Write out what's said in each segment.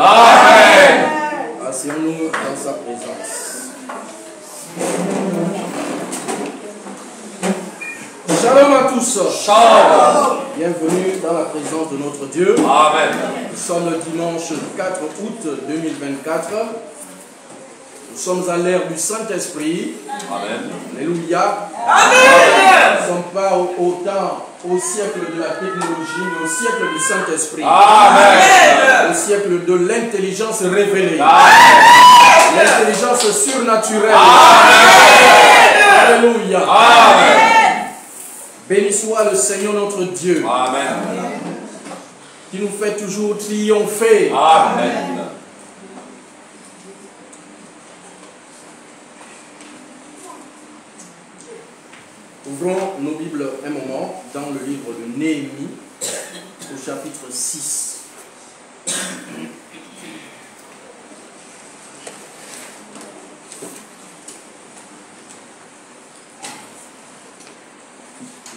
Amen. Asseyons-nous dans sa présence. Shalom à tous. Shalom. Bienvenue dans la présence de notre Dieu. Amen. Nous sommes le dimanche 4 août 2024. Nous sommes à l'ère du Saint-Esprit. Amen. Alléluia. Amen. Nous ne sommes pas au siècle de la technologie, mais au siècle du Saint-Esprit. Amen. Au siècle de l'intelligence révélée. Amen. L'intelligence surnaturelle. Amen. Alléluia. Amen. Béni soit le Seigneur notre Dieu. Amen. Qui nous fait toujours triompher. Amen. Ouvrons nos Bibles un moment dans le livre de Néhémie, au chapitre 6.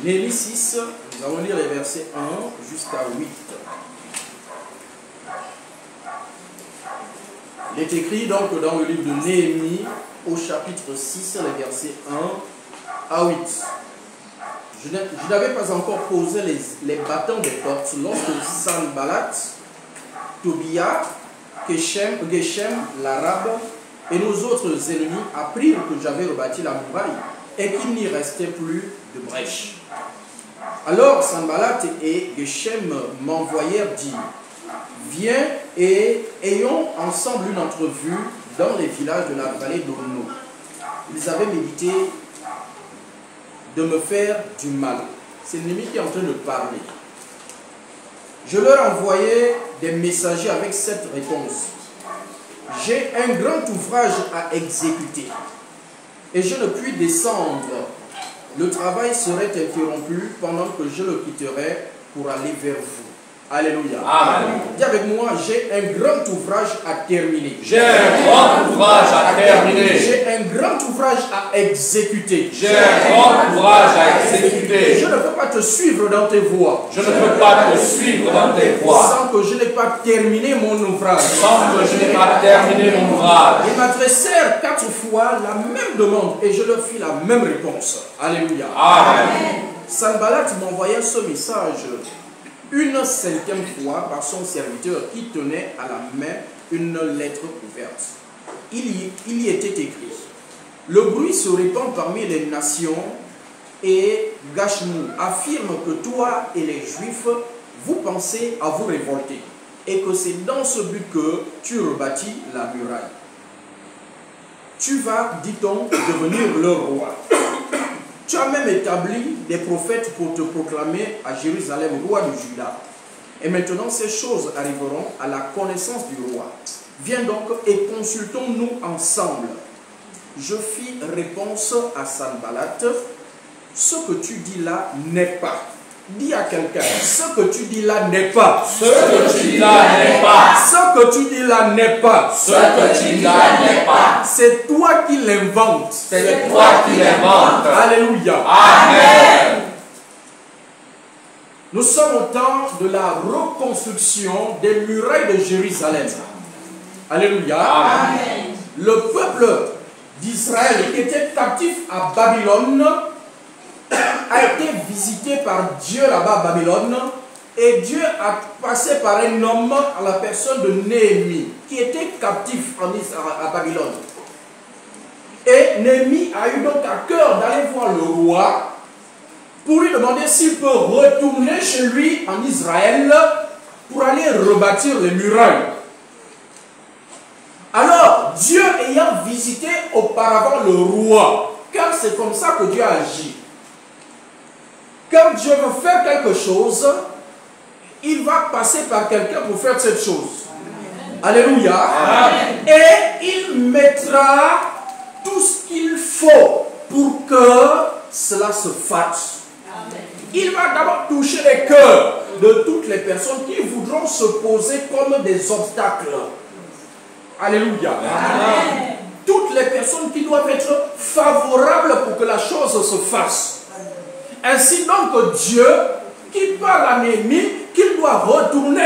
Néhémie 6, nous allons lire les versets 1 jusqu'à 8. Il est écrit donc dans le livre de Néhémie, au chapitre 6, les versets 1 à 8. Je n'avais pas encore posé les battants des portes lorsque Sanballat, Tobia, Geshem l'Arabe et nos autres ennemis apprirent que j'avais rebâti la muraille et qu'il n'y restait plus de brèche. Alors Sanballat et Geshem m'envoyèrent dire: viens et ayons ensemble une entrevue dans les villages de la vallée d'Orno. Ils avaient médité de me faire du mal. C'est l'ennemi qui est en train de parler. Je leur envoyais des messagers avec cette réponse: j'ai un grand ouvrage à exécuter et je ne puis descendre. Le travail serait interrompu pendant que je le quitterai pour aller vers vous. Alléluia. Amen. Dis avec moi: j'ai un grand ouvrage à terminer. J'ai un grand ouvrage à terminer. J'ai un grand ouvrage à exécuter. J'ai un grand ouvrage à exécuter. Je ne peux pas te suivre dans tes voies. Je ne peux pas te suivre dans tes voies sans que je n'ai pas terminé mon ouvrage. sans que je n'ai pas terminé mon ouvrage. Ils m'adressèrent 4 fois la même demande et je leur fis la même réponse. Alléluia. Amen. Sanballat m'envoya ce message une 5e fois par son serviteur qui tenait à la main une lettre ouverte. Il y était écrit: le bruit se répand parmi les nations et Gashmu affirme que toi et les Juifs, vous pensez à vous révolter et que c'est dans ce but que tu rebâtis la muraille. Tu vas, dit-on, devenir le roi. Tu as même établi des prophètes pour te proclamer à Jérusalem roi de Juda. Et maintenant, ces choses arriveront à la connaissance du roi. Viens donc et consultons-nous ensemble. Je fis réponse à Sanballat: ce que tu dis là n'est pas. Dis à quelqu'un: ce que tu dis là n'est pas. Ce que tu dis là n'est pas. Ce que tu dis là n'est pas. Ce que tu dis là n'est pas. C'est toi qui l'inventes. C'est toi qui l'inventes. Alléluia. Amen. Nous sommes au temps de la reconstruction des murailles de Jérusalem. Alléluia. Amen. Le peuple d'Israël qui était captif à Babylone a été visité par Dieu là-bas à Babylone, et Dieu a passé par un homme à la personne de Néhémie qui était captif à Babylone. Et Néhémie a eu donc à cœur d'aller voir le roi pour lui demander s'il peut retourner chez lui en Israël pour aller rebâtir les murailles. Alors, Dieu ayant visité auparavant le roi, car c'est comme ça que Dieu agit. Quand Dieu veut faire quelque chose, il va passer par quelqu'un pour faire cette chose. Alléluia. Amen. Et il mettra tout ce qu'il faut pour que cela se fasse. Amen. Il va d'abord toucher les cœurs de toutes les personnes qui voudront se poser comme des obstacles. Alléluia. Amen. Toutes les personnes qui doivent être favorables pour que la chose se fasse. Ainsi donc Dieu qui parle à Néhémie qu'il doit retourner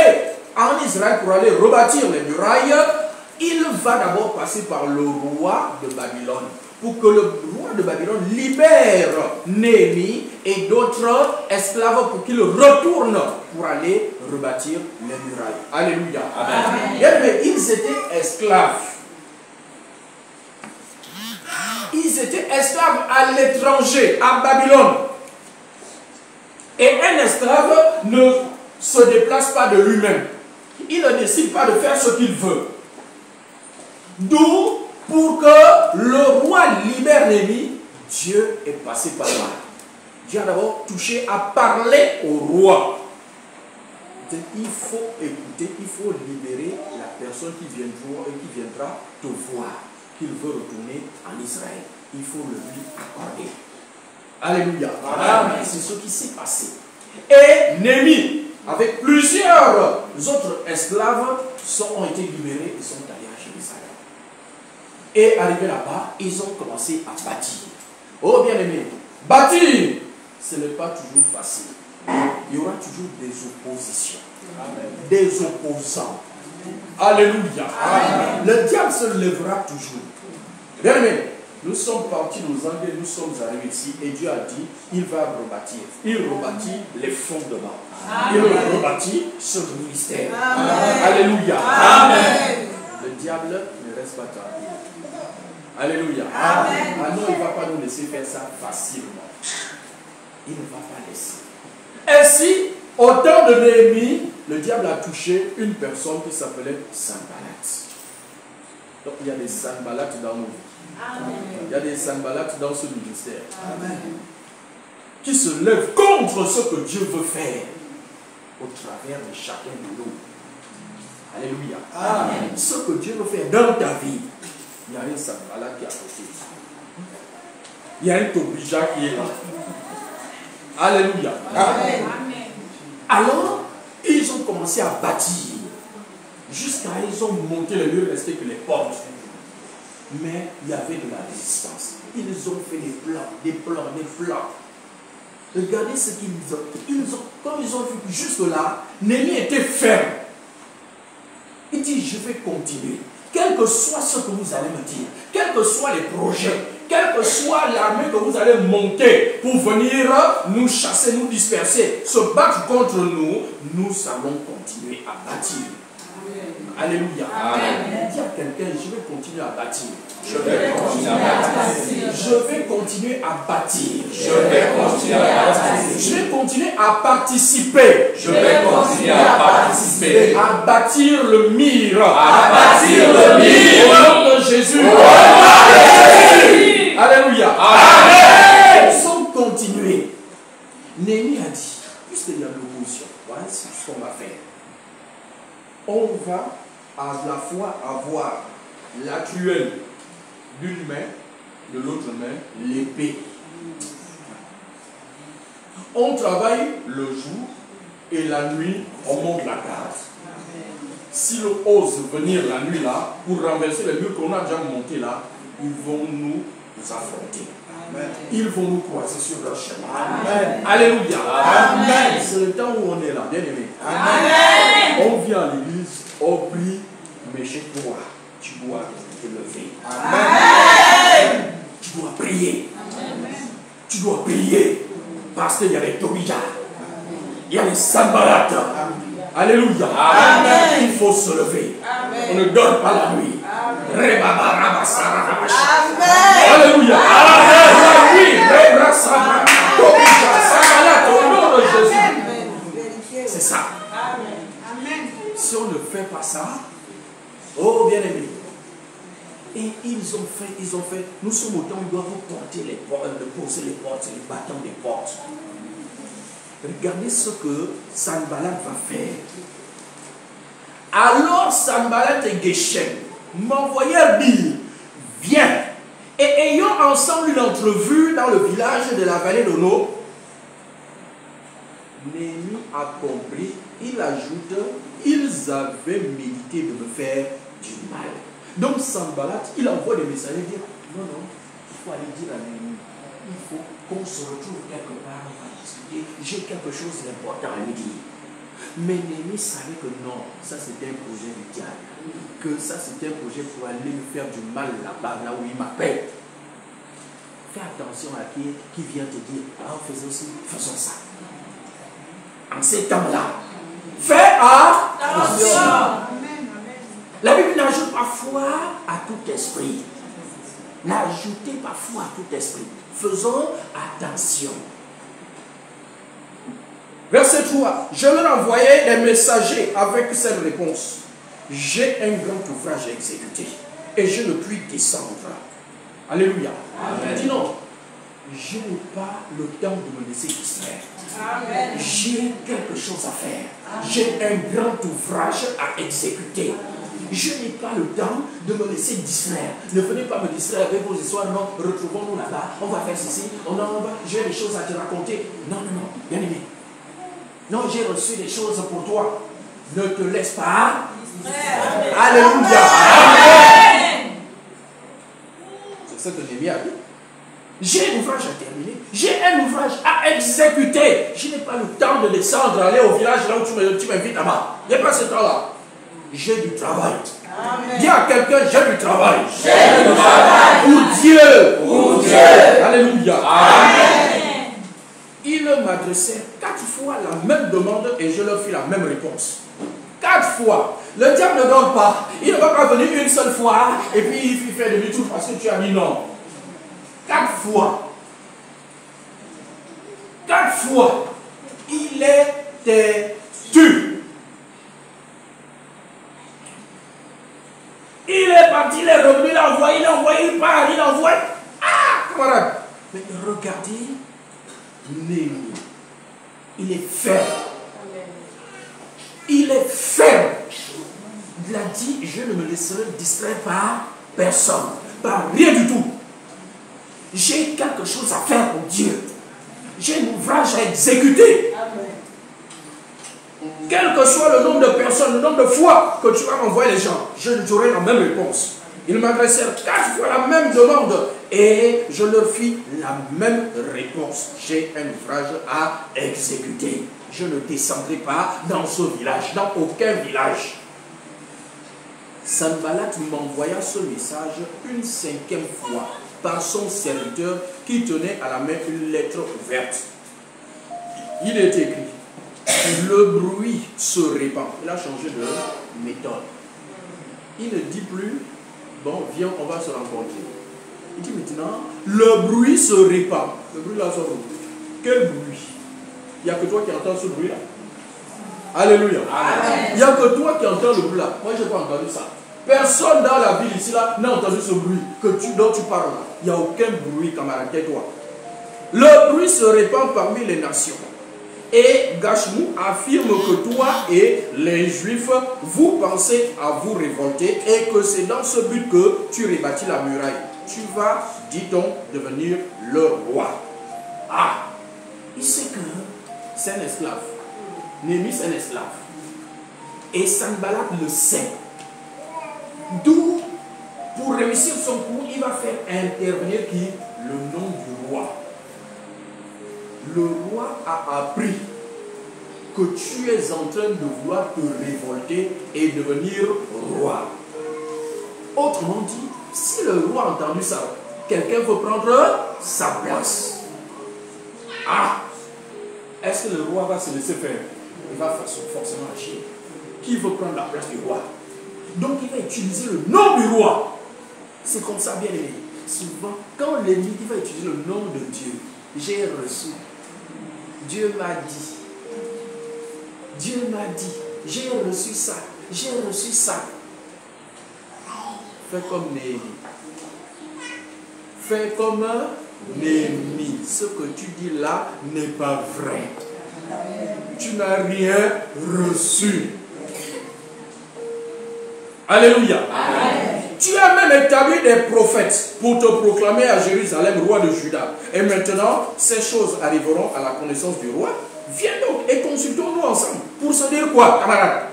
en Israël pour aller rebâtir les murailles, il va d'abord passer par le roi de Babylone, pour que le roi de Babylone libère Néhémie et d'autres esclaves pour qu'ils retournent pour aller rebâtir les murailles. Alléluia. Amen. Mais ils étaient esclaves. Ils étaient esclaves à l'étranger, à Babylone. Et un esclave ne se déplace pas de lui-même. Il ne décide pas de faire ce qu'il veut. D'où, pour que le roi libère Néhémie, Dieu est passé par là. Dieu a d'abord touché à parler au roi. Il faut écouter, il faut libérer la personne qui viendra te voir, qu'il veut retourner en Israël. Il faut le lui accorder. Alléluia. Amen. C'est ce qui s'est passé. Et Néhémie, avec plusieurs autres esclaves, ont été libérés et sont allés à Jérusalem. Et arrivés là-bas, ils ont commencé à bâtir. Oh bien-aimé, bâtir, ce n'est pas toujours facile. Il y aura toujours des oppositions. Amen. Des opposants. Alléluia. Amen. Le diable se lèvera toujours. Bien-aimé, nous sommes partis aux Anglais, nous sommes arrivés ici et Dieu a dit, il va rebâtir. Il rebâtit les fondements. Amen. Il rebâtit ce ministère. Amen. Alléluia. Amen. Le diable ne reste pas tranquille. Alléluia. Amen. Ah non, il ne va pas nous laisser faire ça facilement. Il ne va pas laisser. Ainsi, au temps de Néhémie, le diable a touché une personne qui s'appelait Sanballat. Donc il y a des Sanballat dans nos vies. Amen. Il y a des Sanballat dans ce ministère. Amen. Qui se lèvent contre ce que Dieu veut faire au travers de chacun de nous. Alléluia. Amen. Ce que Dieu veut faire dans ta vie, il y a un Sanballat qui est à côté. Il y a un Tobija qui est là. Alléluia. Amen. Alors, ils ont commencé à bâtir. Jusqu'à ils ont monté le mur, restait que les portes. Mais il y avait de la résistance. Ils ont fait des plans. Regardez ce qu'ils ont. Comme ils ont vu jusque-là, Néhémie était ferme. Il dit, je vais continuer. Quel que soit ce que vous allez me dire, quels que soient les projets, quelle que soit l'armée que vous allez monter pour venir nous chasser, nous disperser, se battre contre nous, nous allons continuer à bâtir. Alléluia. Amen. Dis à quelqu'un, je vais continuer à bâtir. Je vais continuer à bâtir. Je vais continuer à bâtir. Je vais continuer à bâtir. Je vais continuer à participer. Je vais continuer à participer. À bâtir le mur. À bâtir le mur. Au nom de Jésus. Alléluia. Amen. Ils ont continué. Néhémie a dit, puisqu'il y a l'opposition, voilà ce qu'on va faire. On va à la fois avoir la truelle d'une main, de l'autre main, l'épée. On travaille le jour et la nuit, on monte la garde. Si l'on ose venir la nuit là, pour renverser les murs qu'on a déjà montés là, ils vont nous affronter. Amen. Ils vont nous croiser sur leur chemin. Amen. Alléluia. Amen. C'est le temps où on est là, bien aimé. Amen. On vient à l'église, on prie, mais chez toi, tu dois te lever. Amen. Tu dois prier. Amen. Tu dois prier. Parce qu'il y a les Tobija. Il y a les Sanballat. Alléluia. Amen. Il faut se lever. Amen. On ne dort pas la nuit. Amen. Alléluia. C'est ça. Si on ne fait pas ça, oh bien aimé. Et ils ont fait, nous sommes au temps où nous devons porter les portes, poser les portes, les bâtons des portes. Regardez ce que Sanballat va faire. Alors Sanballat et Geshem m'envoyèrent dire, viens. Et ayant ensemble une entrevue dans le village de la vallée d'Ono, Néhémie a compris, il ajoute, ils avaient médité de me faire du mal. Donc Sanballat, il envoie des messagers dire, non, il faut aller dire à Néhémie, il faut qu'on se retrouve quelque part, on va discuter, j'ai quelque chose d'important à lui dire. Mais Néhémie savait que non, ça c'était un projet du diable. Que ça c'était un projet pour aller me faire du mal là-bas, là où il m'appelle. Fais attention à qui vient te dire, ah, faisons ci, faisons ça. En ces temps-là, fais attention. La Bible n'ajoute pas foi à tout esprit. N'ajoutez pas foi à tout esprit. Faisons attention. Verset 3. Je leur envoyais des messagers avec cette réponse. J'ai un grand ouvrage à exécuter et je ne puis descendre. Alléluia. Amen. Dis non. Je n'ai pas le temps de me laisser distraire. Amen. J'ai quelque chose à faire. J'ai un grand ouvrage à exécuter. Je n'ai pas le temps de me laisser distraire. Ne venez pas me distraire avec vos histoires. Non, retrouvons-nous là-bas. On va faire ceci. J'ai des choses à te raconter. Non, non, non. Bien aimé. Non, j'ai reçu des choses pour toi. Ne te laisse pas. Amen. Alléluia. Amen. C'est ce que j'ai mis à dire. J'ai un ouvrage à terminer. J'ai un ouvrage à exécuter. Je n'ai pas le temps de descendre, aller au village là où tu m'invites là-bas. Il n'y a pas ce temps-là. J'ai du travail. Amen. Dis à quelqu'un, j'ai du travail. J'ai du travail. Pour Dieu. Pour Dieu. Alléluia. Amen. Ils m'adressaient 4 fois la même demande et je leur fis la même réponse. 4 fois. Le diable ne dort pas. Il ne va pas venir une seule fois et puis il fait demi-tour parce que tu as dit non. 4 fois. 4 fois. Il était têtu. Il est parti, il est revenu, il a envoyé, il part, il envoie. Ah, camarade. Mais regardez, Néhémie. Il est ferme. Il est ferme. Il a dit, je ne me laisserai distraire par personne, par rien du tout. J'ai quelque chose à faire pour Dieu. J'ai un ouvrage à exécuter. Amen. Quel que soit le nombre de personnes, le nombre de fois que tu vas m'envoyer les gens, j'aurai la même réponse. Ils m'adressèrent 4 fois la même demande et je leur fis la même réponse. J'ai un ouvrage à exécuter. Je ne descendrai pas dans ce village, dans aucun village. Sanballat m'envoya ce message une 5e fois par son serviteur qui tenait à la main une lettre ouverte. Il est écrit. Le bruit se répand. Il a changé de méthode. Il ne dit plus, bon, viens, on va se rencontrer. Il dit maintenant, le bruit se répand. Le bruit là sort où? Quel bruit? Il n'y a que toi qui entends ce bruit-là. Alléluia. Amen. Il n'y a que toi qui entends le bruit là. Moi, je n'ai pas entendu ça. Personne dans la ville ici là n'a entendu ce bruit dont tu parles là. Il n'y a aucun bruit, camarade, tais-toi. Le bruit se répand parmi les nations. Et Gashmu affirme que toi et les Juifs, vous pensez à vous révolter et que c'est dans ce but que tu rebâtis la muraille. Tu vas, dit-on, devenir le roi. Ah, il sait que c'est un esclave. Néhémie, c'est un esclave. Et Sanballat le sait. D'où, pour réussir son coup, il va faire intervenir qui? Le nom du roi. Le roi a appris que tu es en train de vouloir te révolter et devenir roi. Autrement dit, si le roi a entendu ça, quelqu'un veut prendre sa place. Ah! Est-ce que le roi va se laisser faire? Il va forcément agir. Qui veut prendre la place du roi? Donc il va utiliser le nom du roi. C'est comme ça, bien aimé. Souvent, quand l'ennemi va utiliser le nom de Dieu, j'ai reçu. Dieu m'a dit. Dieu m'a dit. J'ai reçu ça. J'ai reçu ça. Fais comme Néhémie. Fais comme Néhémie. Ce que tu dis là n'est pas vrai. Tu n'as rien reçu. Alléluia. Amen. Tu as même établi des prophètes pour te proclamer à Jérusalem roi de Juda. Et maintenant, ces choses arriveront à la connaissance du roi. Viens donc et consultons-nous ensemble. Pour se dire quoi, camarades?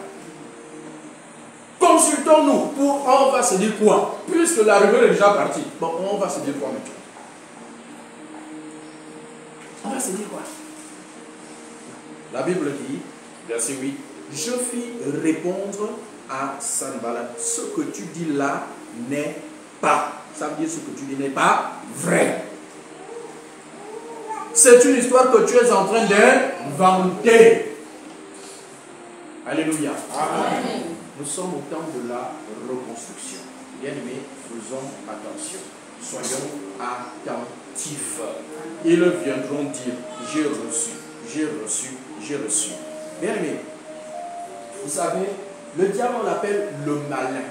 Consultons-nous pour on va se dire quoi? Puisque la rumeur est déjà partie. Bon, on va se dire quoi maintenant? On va se dire quoi? La Bible dit, Verset 8. Je fis répondre à Sanballat, ce que tu dis là n'est pas. Ça veut dire ce que tu dis n'est pas vrai. C'est une histoire que tu es en train d'inventer. Alléluia. Amen. Nous sommes au temps de la reconstruction. Bien-aimés, faisons attention. Soyons attentifs. Ils viendront dire, j'ai reçu, j'ai reçu, j'ai reçu. Bien-aimés, vous savez, le diable, on l'appelle le malin.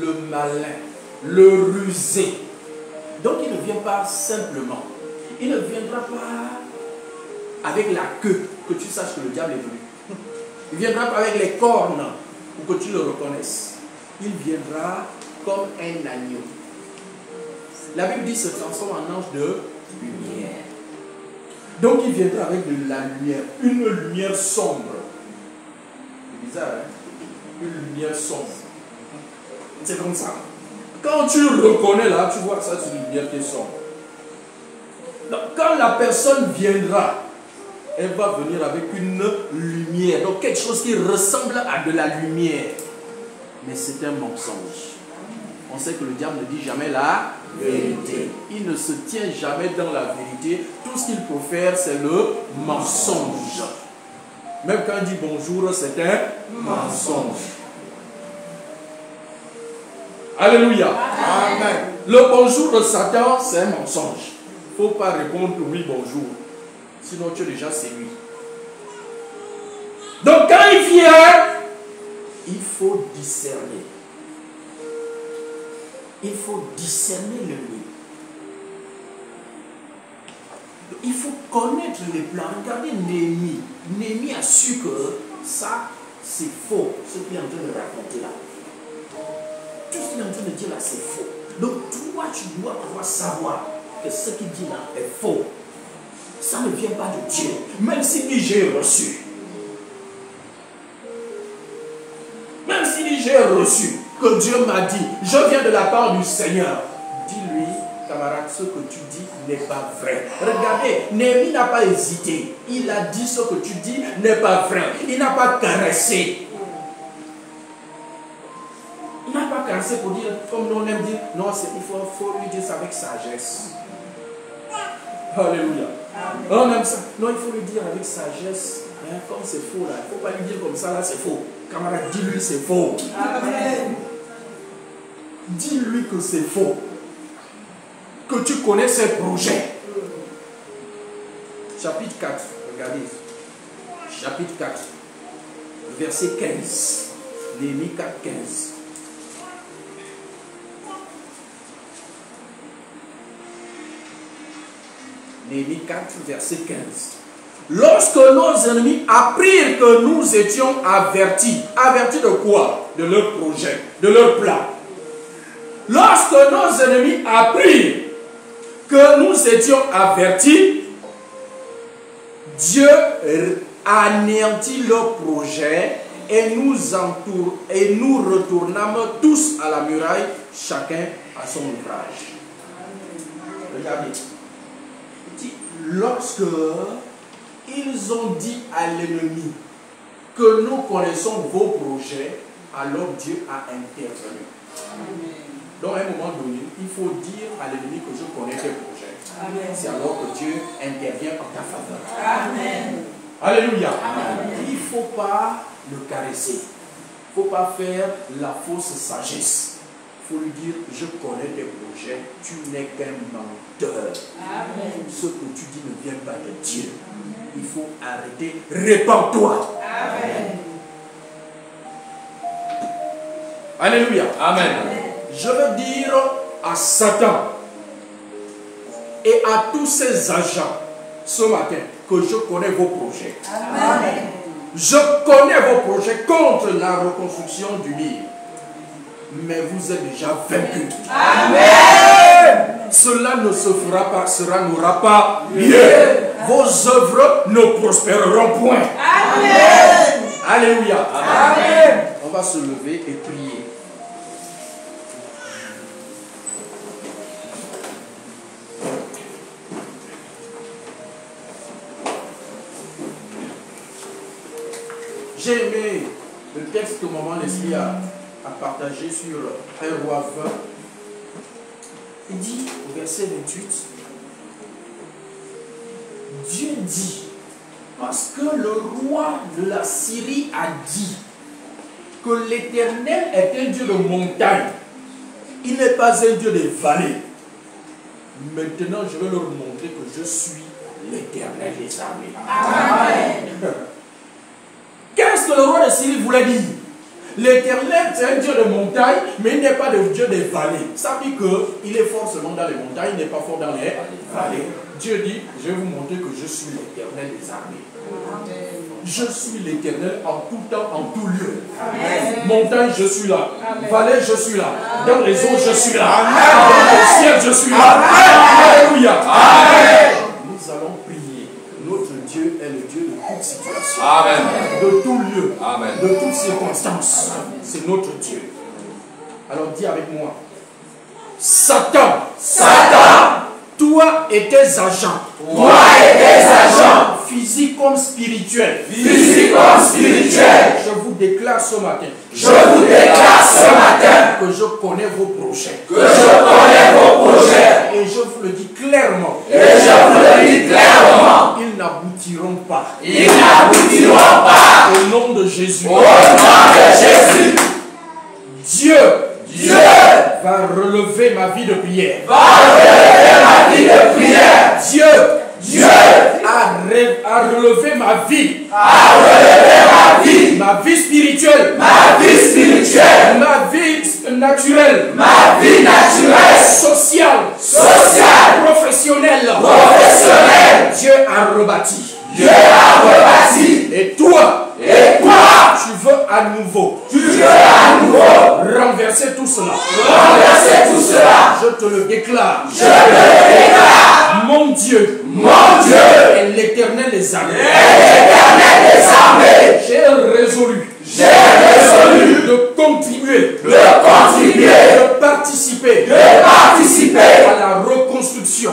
Le malin, le rusé. Donc il ne vient pas simplement. Il ne viendra pas avec la queue, que tu saches que le diable est venu. Il ne viendra pas avec les cornes, pour que tu le reconnaisses. Il viendra comme un agneau. La Bible dit qu'il se transforme en ange de lumière. Donc il viendra avec de la lumière, une lumière sombre. C'est bizarre, hein? Une lumière sombre. C'est comme ça. Quand tu reconnais là, tu vois que ça c'est une lumière qui est sombre. Donc quand la personne viendra, elle va venir avec une lumière. Donc quelque chose qui ressemble à de la lumière. Mais c'est un mensonge. On sait que le diable ne dit jamais la vérité. Il ne se tient jamais dans la vérité. Tout ce qu'il profère, c'est le mensonge. Même quand il dit bonjour, c'est un mensonge. Alléluia. Amen. Le bonjour de Satan, c'est un mensonge. Il ne faut pas répondre oui, bonjour. Sinon, tu es déjà séduit. Donc, quand il vient, il faut discerner. Il faut discerner le lieu. Il faut connaître les plans. Regardez Néhémie. Néhémie a su que ça, c'est faux. Ce qu'il est en train de raconter là. Tout ce qu'il est en train de dire là, c'est faux. Donc, toi, tu dois pouvoir savoir que ce qu'il dit là est faux. Ça ne vient pas de Dieu. Même s'il dit j'ai reçu. Même s'il dit j'ai reçu. Que Dieu m'a dit, je viens de la part du Seigneur. Dis-lui, camarade, ce que tu dis n'est pas vrai. Regardez, Néhémie n'a pas hésité. Il a dit ce que tu dis n'est pas vrai. Il n'a pas caressé. Il n'a pas caressé pour dire, comme nous on aime dire, non, il faut lui dire ça avec sagesse. Alléluia. On aime ça. Non, il faut lui dire avec sagesse. Hein, comme c'est faux là. Il ne faut pas lui dire comme ça là, c'est faux. Camarade, dis-lui c'est faux. Amen. Dis-lui que c'est faux. Que tu connais ses projets. Chapitre 4, regardez. Chapitre 4, verset 15. Néhémie 4, 15. Néhémie 4, verset 15. Lorsque nos ennemis apprirent que nous étions avertis. Avertis de quoi? De leur projet, de leur plan. Lorsque nos ennemis apprirent que nous étions avertis, Dieu anéantit leur projet et nous retournâmes tous à la muraille, chacun à son ouvrage. Regardez. Lorsque ils ont dit à l'ennemi que nous connaissons vos projets, alors Dieu a intervenu. Donc à un moment donné, il faut dire à l'ennemi que je connais tes projets. C'est alors que Dieu intervient en ta faveur. Amen. Alléluia. Amen. Il ne faut pas le caresser. Il ne faut pas faire la fausse sagesse. Il faut lui dire, je connais tes projets, tu n'es qu'un menteur. Amen. Ce que tu dis ne vient pas de Dieu. Il faut arrêter. Répands-toi. Amen. Alléluia. Amen. Je veux dire à Satan et à tous ses agents ce matin que je connais vos projets. Amen. Je connais vos projets contre la reconstruction du mur. Mais vous êtes déjà vaincus. Amen. Cela ne se fera pas, cela n'aura pas lieu. Vos œuvres ne prospéreront point. Amen. Alléluia. Amen. On va se lever et prier. J'ai aimé le texte que maman Leslie a partagé sur 1 Roi 20. Il dit au verset 28, Dieu dit, parce que le roi de la Syrie a dit que l'Éternel est un Dieu de montagne, il n'est pas un Dieu de vallée. Maintenant, je vais leur montrer que je suis l'Éternel des armées. Amen. Qu'est-ce que le roi de Syrie voulait dire? L'Éternel, c'est un Dieu de montagne, mais il n'est pas de Dieu des vallées. Ça veut dire qu'il est fort seulement dans les montagnes, il n'est pas fort dans les vallées. Dieu dit, je vais vous montrer que je suis l'Éternel des armées. Amen. Je suis l'Éternel en tout temps, en tout lieu. Amen. Montagne, je suis là. Amen. Vallée, je suis là. Dans les eaux, je suis là. Amen. Dans le ciel, je suis là. Amen. Alléluia. Amen. Nous allons prier. Notre Dieu est le Dieu de toute situation. Amen. De tout lieu. Amen. De toutes circonstances. C'est notre Dieu. Alors dis avec moi. Satan. Satan. Toi et tes agents. Toi et tes agents. Physique comme spirituel. Physique comme spirituel. Je vous déclare ce matin. Je vous déclare ce matin. Que je connais vos projets. Que je connais vos projets. Et je vous le dis clairement. Et je vous le dis clairement. Ils n'aboutiront pas. Ils n'aboutiront pas. Au nom de Jésus. Au nom de Jésus. Dieu va relever ma vie de prière. Va relever ma vie de prière. Dieu a relevé ma vie. A relevé ma vie. Ma vie spirituelle. Ma vie spirituelle. Ma vie naturelle. Ma vie naturelle. Sociale. Professionnelle. Dieu a rebâti. Et toi, tu veux à nouveau. Renverser tout cela. Je te le déclare. Mon Dieu. Est l'Éternel des armées. J'ai résolu. De contribuer. De participer. À la reconstruction.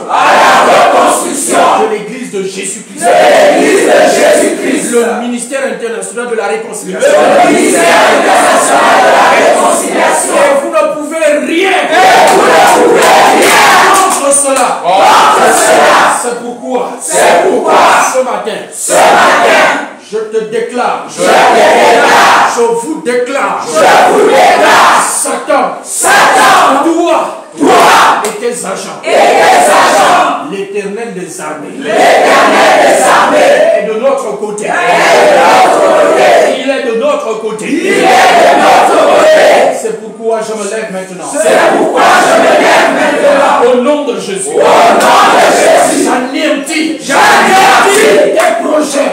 De l'Église de Jésus-Christ. Le ministère international de la réconciliation. Et vous ne pouvez rien. Contre cela. C'est pourquoi. Ce matin. Je te déclare. Je vous déclare. Satan. Toi. Et tes agents. L'Éternel des armées. Est de notre côté. Il est de notre côté. C'est pourquoi je me lève maintenant. Au nom de Jésus. J'anéantis tes projets.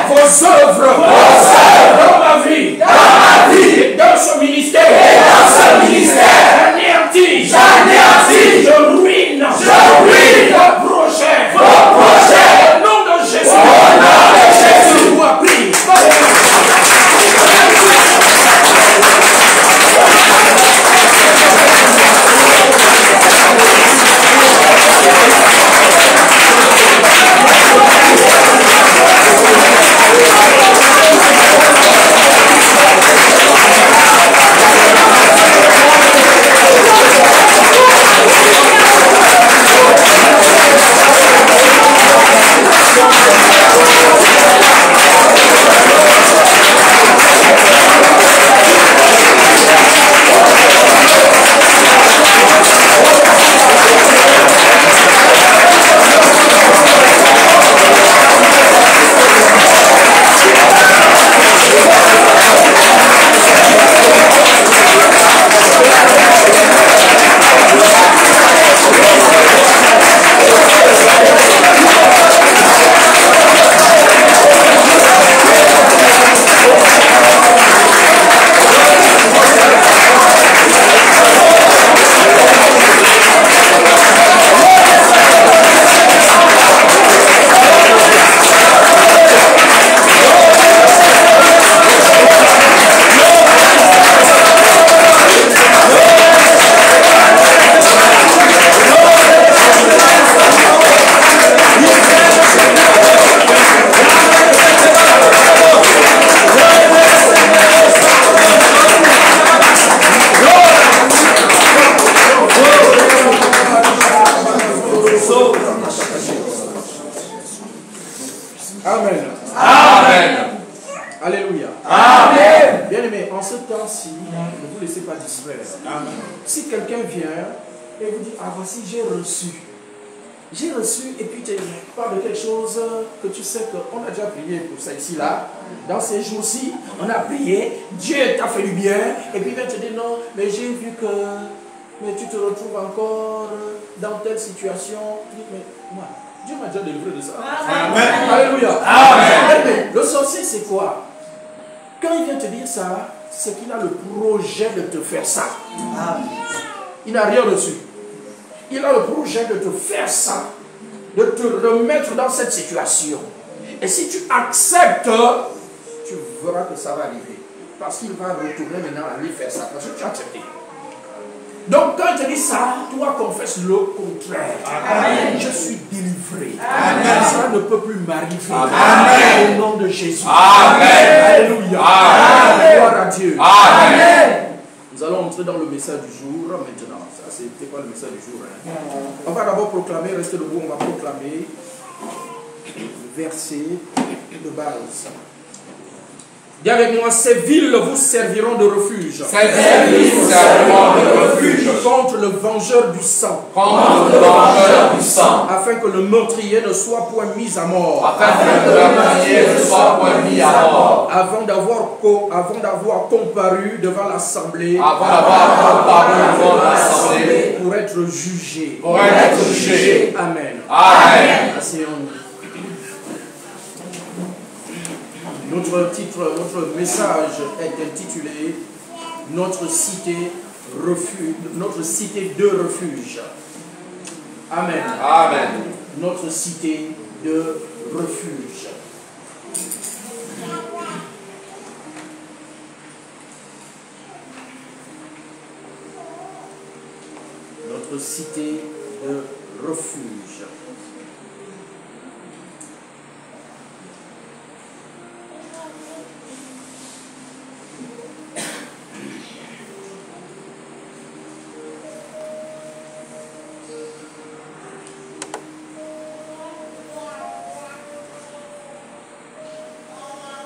Vos œuvres. Dans ma vie. Et dans ce ministère. J'anéantis. Je ruine. Vos projets. Au nom de Jésus. Je dois prier. satisfaire. Si quelqu'un vient et vous dit, ah voici, j'ai reçu, et puis tu parles de quelque chose que tu sais qu'on a déjà prié pour ça ici, là. Dans ces jours-ci, on a prié, Dieu t'a fait du bien, et puis il vient te dire, non, mais j'ai vu que, mais tu te retrouves encore dans telle situation. Tu dis, mais moi, Dieu m'a déjà délivré de ça. Amen. Alléluia. Amen. Le sorcier, c'est quoi? Quand il vient te dire ça, c'est qu'il a le projet de te faire ça. Il n'a rien reçu. Il a le projet de te faire ça, de te remettre dans cette situation. Et si tu acceptes, tu verras que ça va arriver. Parce qu'il va retourner maintenant à lui faire ça. Parce que tu as accepté. Donc quand il te dit ça, toi confesse le contraire. Amen. Je suis délivré. Amen. Ça ne peut plus m'arriver. Au nom de Jésus. Amen. Alléluia. Amen. Gloire à Dieu. Amen. Nous allons entrer dans le message du jour maintenant. Ça, c'était pas le message du jour. Hein. On va d'abord proclamer, restez debout, on va proclamer le verset de base. Dis avec moi, ces villes vous serviront de refuge. Ces villes vous serviront de refuge. Contre le vengeur du sang. Contre le vengeur du sang. Afin que le meurtrier ne soit point mis à mort. Afin que le meurtrier ne soit point mis à mort. Avant d'avoir comparu devant l'assemblée. Avant d'avoir comparu devant l'assemblée. Pour être jugé. Pour être jugé. Amen. Amen. Asseyons-nous. Notre message est intitulé Notre cité de refuge. Amen. Amen. Notre cité de refuge. Notre cité de refuge.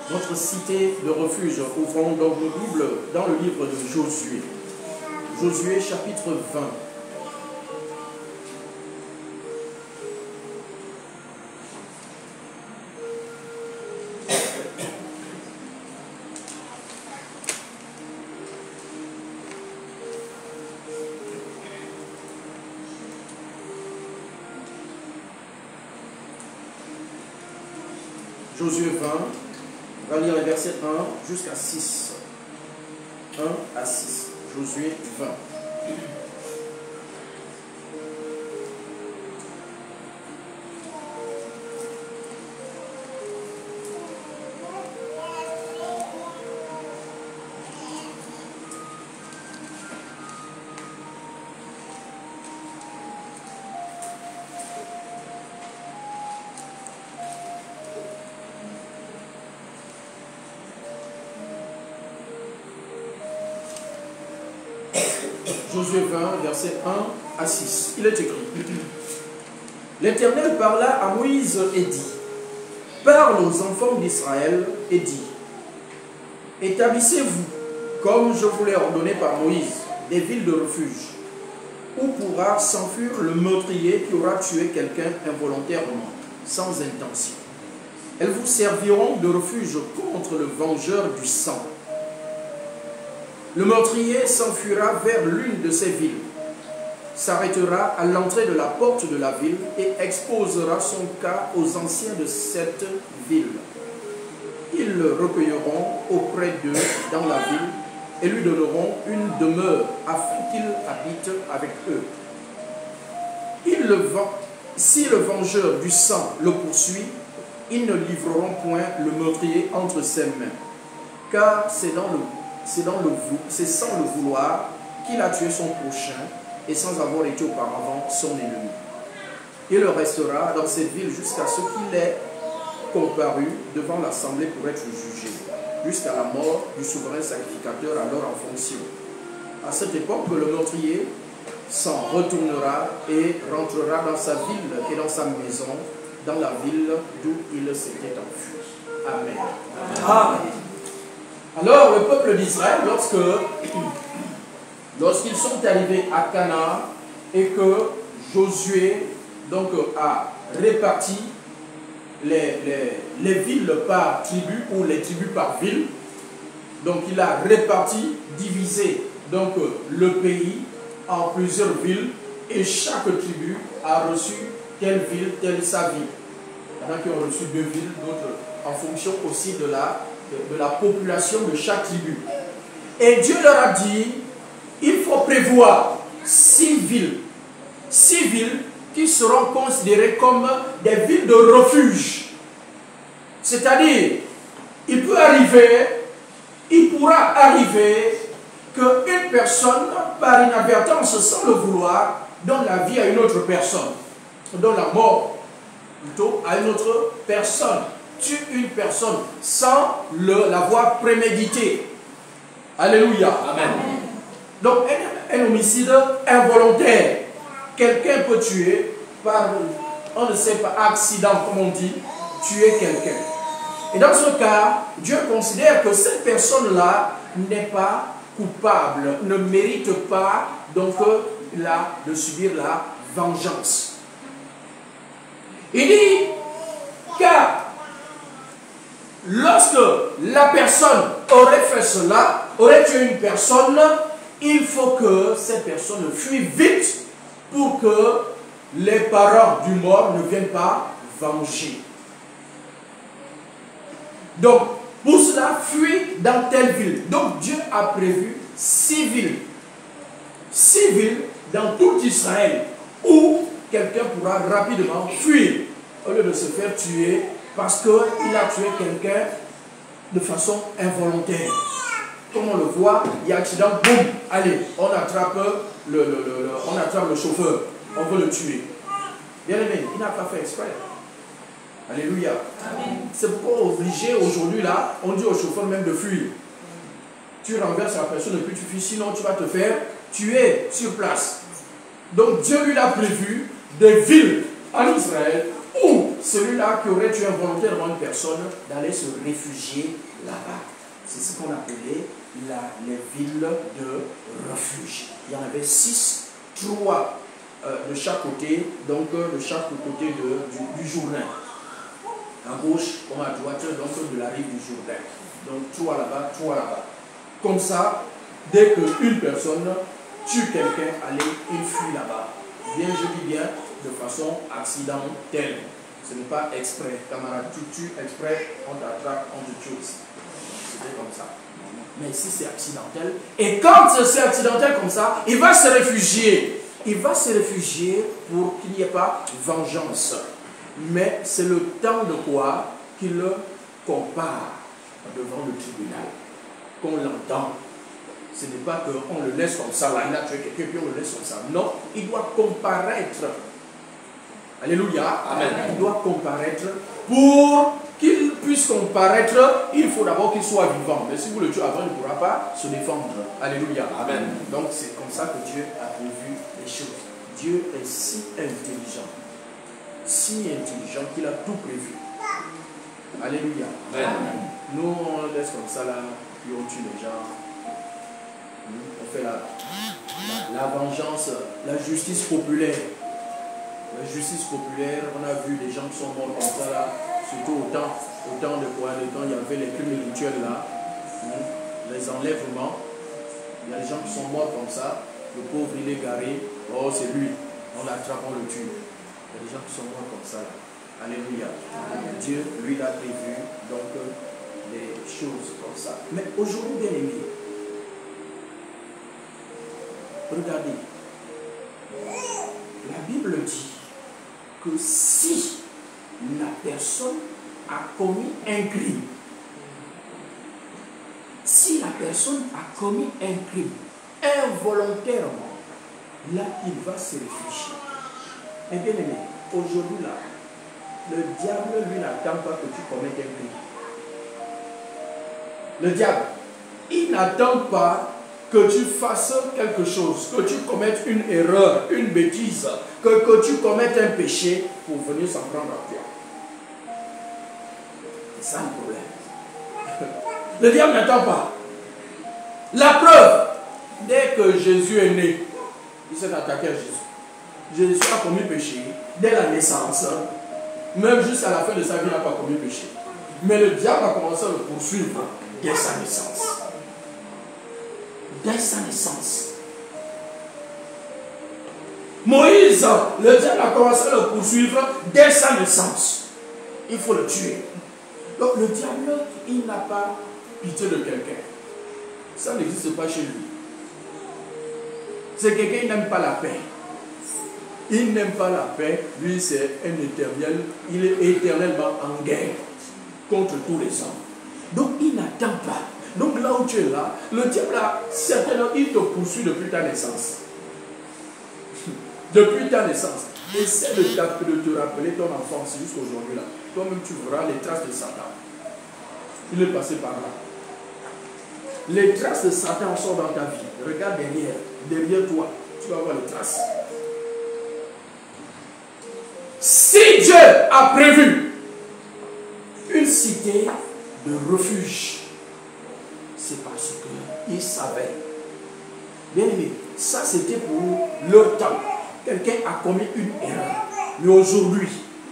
Notre cité de refuge. Ouvrons donc nos Bibles dans le livre de Josué. Josué chapitre 20. Josué 20. On va lire les versets 1 jusqu'à 6. 1 à 6. Josué 20. Josué 20, versets 1 à 6. Il est écrit. L'Éternel parla à Moïse et dit, parle aux enfants d'Israël et dit, établissez-vous, comme je vous l'ai ordonné par Moïse, des villes de refuge, où pourra s'enfuir le meurtrier qui aura tué quelqu'un involontairement, sans intention. Elles vous serviront de refuge contre le vengeur du sang. Le meurtrier s'enfuira vers l'une de ces villes, s'arrêtera à l'entrée de la porte de la ville et exposera son cas aux anciens de cette ville. Ils le recueilleront auprès d'eux dans la ville et lui donneront une demeure afin qu'il habite avec eux. Si le vengeur du sang le poursuit, ils ne livreront point le meurtrier entre ses mains, car c'est sans le vouloir qu'il a tué son prochain et sans avoir été auparavant son ennemi. Il restera dans cette ville jusqu'à ce qu'il ait comparu devant l'assemblée pour être jugé, jusqu'à la mort du souverain sacrificateur alors en fonction. À cette époque, le meurtrier s'en retournera et rentrera dans sa ville et dans sa maison, dans la ville d'où il s'était enfui. Amen. Amen. Alors, le peuple d'Israël, lorsque lorsqu'ils sont arrivés à Canaan et que Josué donc, a réparti les villes par tribu ou les tribus par ville, donc il a réparti, divisé donc, le pays en plusieurs villes et chaque tribu a reçu telle ville, telle sa ville. Il y en a qui ont reçu 2 villes, d'autres en fonction aussi de la population de chaque tribu. Et Dieu leur a dit, il faut prévoir 6 villes. 6 villes qui seront considérées comme des villes de refuge. C'est-à-dire, il pourra arriver qu'une personne, par inadvertance, sans le vouloir, donne la vie à une autre personne. Donne la mort, plutôt, à une autre personne. Tue une personne sans l'avoir prémédité. Alléluia. Amen. Donc, un homicide involontaire. Quelqu'un peut tuer par, on ne sait pas, accident, comme on dit, tuer quelqu'un. Et dans ce cas, Dieu considère que cette personne-là n'est pas coupable, ne mérite pas donc de subir la vengeance. Il dit, car lorsque la personne aurait fait cela, aurait tué une personne, il faut que cette personne fuit vite pour que les parents du mort ne viennent pas venger. Donc, pour cela, fuit dans telle ville. Donc, Dieu a prévu 6 villes. 6 villes dans tout Israël où quelqu'un pourra rapidement fuir au lieu de se faire tuer parce qu'il a tué quelqu'un de façon involontaire. Comme on le voit, il y a accident, boum, allez, on attrape le chauffeur, on veut le tuer. Bien aimé, il n'a pas fait exprès. Alléluia. C'est pourquoi obligé aujourd'hui là, on dit au chauffeur même de fuir. Tu renverses la personne et puis tu fuis, sinon tu vas te faire tuer sur place. Donc Dieu lui a prévu des villes en Israël où celui-là qui aurait tué involontairement une personne d'aller se réfugier là-bas. C'est ce qu'on appelait les villes de refuge. Il y en avait 6, 3 de chaque côté, donc de chaque côté du Jourdain. À gauche comme à droite, donc de la rive du Jourdain. Donc 3 là-bas, 3 là-bas. Comme ça, dès qu'une personne tue quelqu'un, allez, il fuit là-bas. Bien, je dis bien, de façon accidentelle. Ce n'est pas exprès. Camarade, tu tues exprès, on t'attrape, on te tue aussi. C'était comme ça. Mais ici, c'est accidentel. Et quand c'est accidentel comme ça, il va se réfugier. Il va se réfugier pour qu'il n'y ait pas vengeance. Mais c'est le temps de quoi qu'il le compare devant le tribunal. Qu'on l'entend. Ce n'est pas qu'on le laisse comme ça, là, il a tué quelqu'un, puis on le laisse comme ça. Non, il doit comparaître. Alléluia. Amen. Il doit comparaître. Pour qu'il puisse comparaître, il faut d'abord qu'il soit vivant. Mais si vous le tuez avant, il ne pourra pas se défendre. Alléluia. Amen. Donc c'est comme ça que Dieu a prévu les choses. Dieu est si intelligent. Si intelligent qu'il a tout prévu. Alléluia. Amen. Nous, on laisse comme ça là, puis on tue les gens. On fait la vengeance, la justice populaire. La justice populaire, on a vu des gens qui sont morts comme ça là, surtout au temps de quoi, le temps il y avait les crimes rituels là, les enlèvements. Il y a des gens qui sont morts comme ça, le pauvre il est garé, oh c'est lui, on l'attrape, on le tue. Il y a des gens qui sont morts comme ça là. Alléluia. Dieu, lui, l'a prévu, donc des choses comme ça. Mais aujourd'hui, bien aimé, regardez, la Bible dit que si la personne a commis un crime, si la personne a commis un crime involontairement, là, il va se réfugier. Et bien aimé, aujourd'hui là, le diable, lui, n'attend pas que tu commettes un crime. Le diable, il n'attend pas que tu fasses quelque chose, que tu commettes une erreur, une bêtise, que tu commettes un péché pour venir s'en prendre à toi. C'est ça le problème. Le diable n'attend pas. La preuve, Dès que Jésus est né, il s'est attaqué à Jésus. Jésus a commis péché dès la naissance. Même jusqu'à la fin de sa vie, il n'a pas commis péché. Mais le diable a commencé à le poursuivre dès sa naissance. Dès sa naissance. Moïse, le diable a commencé à le poursuivre dès sa naissance. Il faut le tuer. Donc le diable, il n'a pas pitié de quelqu'un. Ça n'existe pas chez lui. C'est quelqu'un qui n'aime pas la paix. Il n'aime pas la paix. Lui, c'est un éternel. Il est éternellement en guerre contre tous les hommes. Donc il n'attend pas. Donc là où tu es là, le diable a certainement, il te poursuit depuis ta naissance. Depuis ta naissance. Essaie de te rappeler ton enfance jusqu'à aujourd'hui là. Toi-même tu verras les traces de Satan. Il est passé par là. Les traces de Satan sont dans ta vie. Regarde derrière toi, tu vas voir les traces. Si Dieu a prévu une cité de refuge, c'est parce qu'il savait. Bien aimé, ça c'était pour leur temps. Quelqu'un a commis une erreur. Mais aujourd'hui,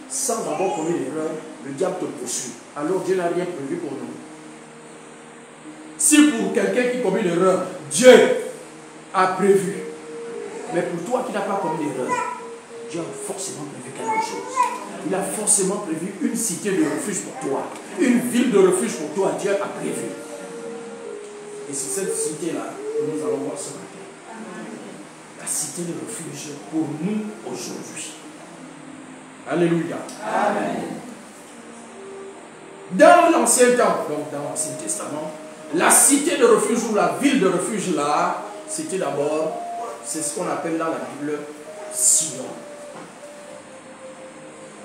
sans avoir commis l'erreur, le diable te poursuit. Alors Dieu n'a rien prévu pour nous. Si pour quelqu'un qui commet l'erreur, Dieu a prévu, mais pour toi qui n'as pas commis l'erreur, Dieu a forcément prévu quelque chose. Il a forcément prévu une cité de refuge pour toi. Une ville de refuge pour toi, Dieu a prévu. Et c'est cette cité-là que nous allons voir ce matin. La cité de refuge pour nous aujourd'hui. Alléluia. Amen. Dans l'Ancien Temps, donc dans l'Ancien Testament, la cité de refuge ou la ville de refuge là, c'était d'abord, c'est ce qu'on appelle dans la Bible Sion.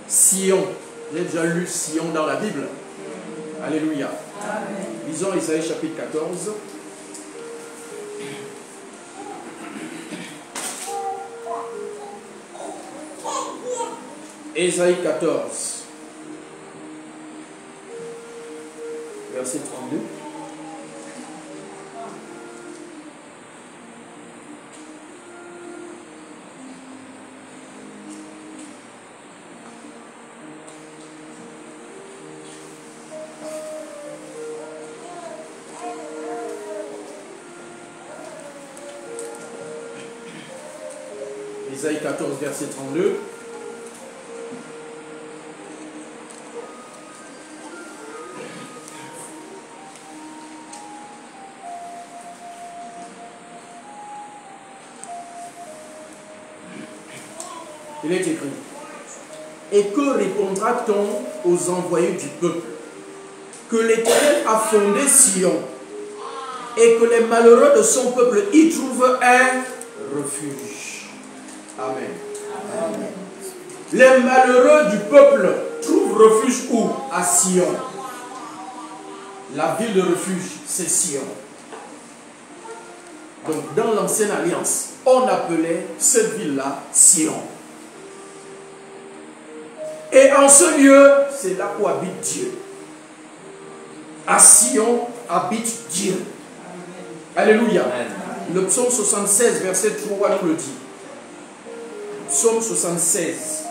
Sion. Vous avez déjà lu Sion dans la Bible? Alléluia. Amen. Lisons Isaïe chapitre 14. Isaïe 14, verset 32. Isaïe 14, verset 32. Il est écrit: et que répondra-t-on aux envoyés du peuple? Que l'Éternel a fondé Sion et que les malheureux de son peuple y trouvent un refuge. Amen. Amen. Les malheureux du peuple trouvent refuge où? À Sion. La ville de refuge, c'est Sion. Donc dans l'ancienne alliance, on appelait cette ville-là Sion. Et en ce lieu, c'est là où habite Dieu. À Sion habite Dieu. Alléluia. Amen. Le psaume 76, verset 3 nous le dit. Psaume 76.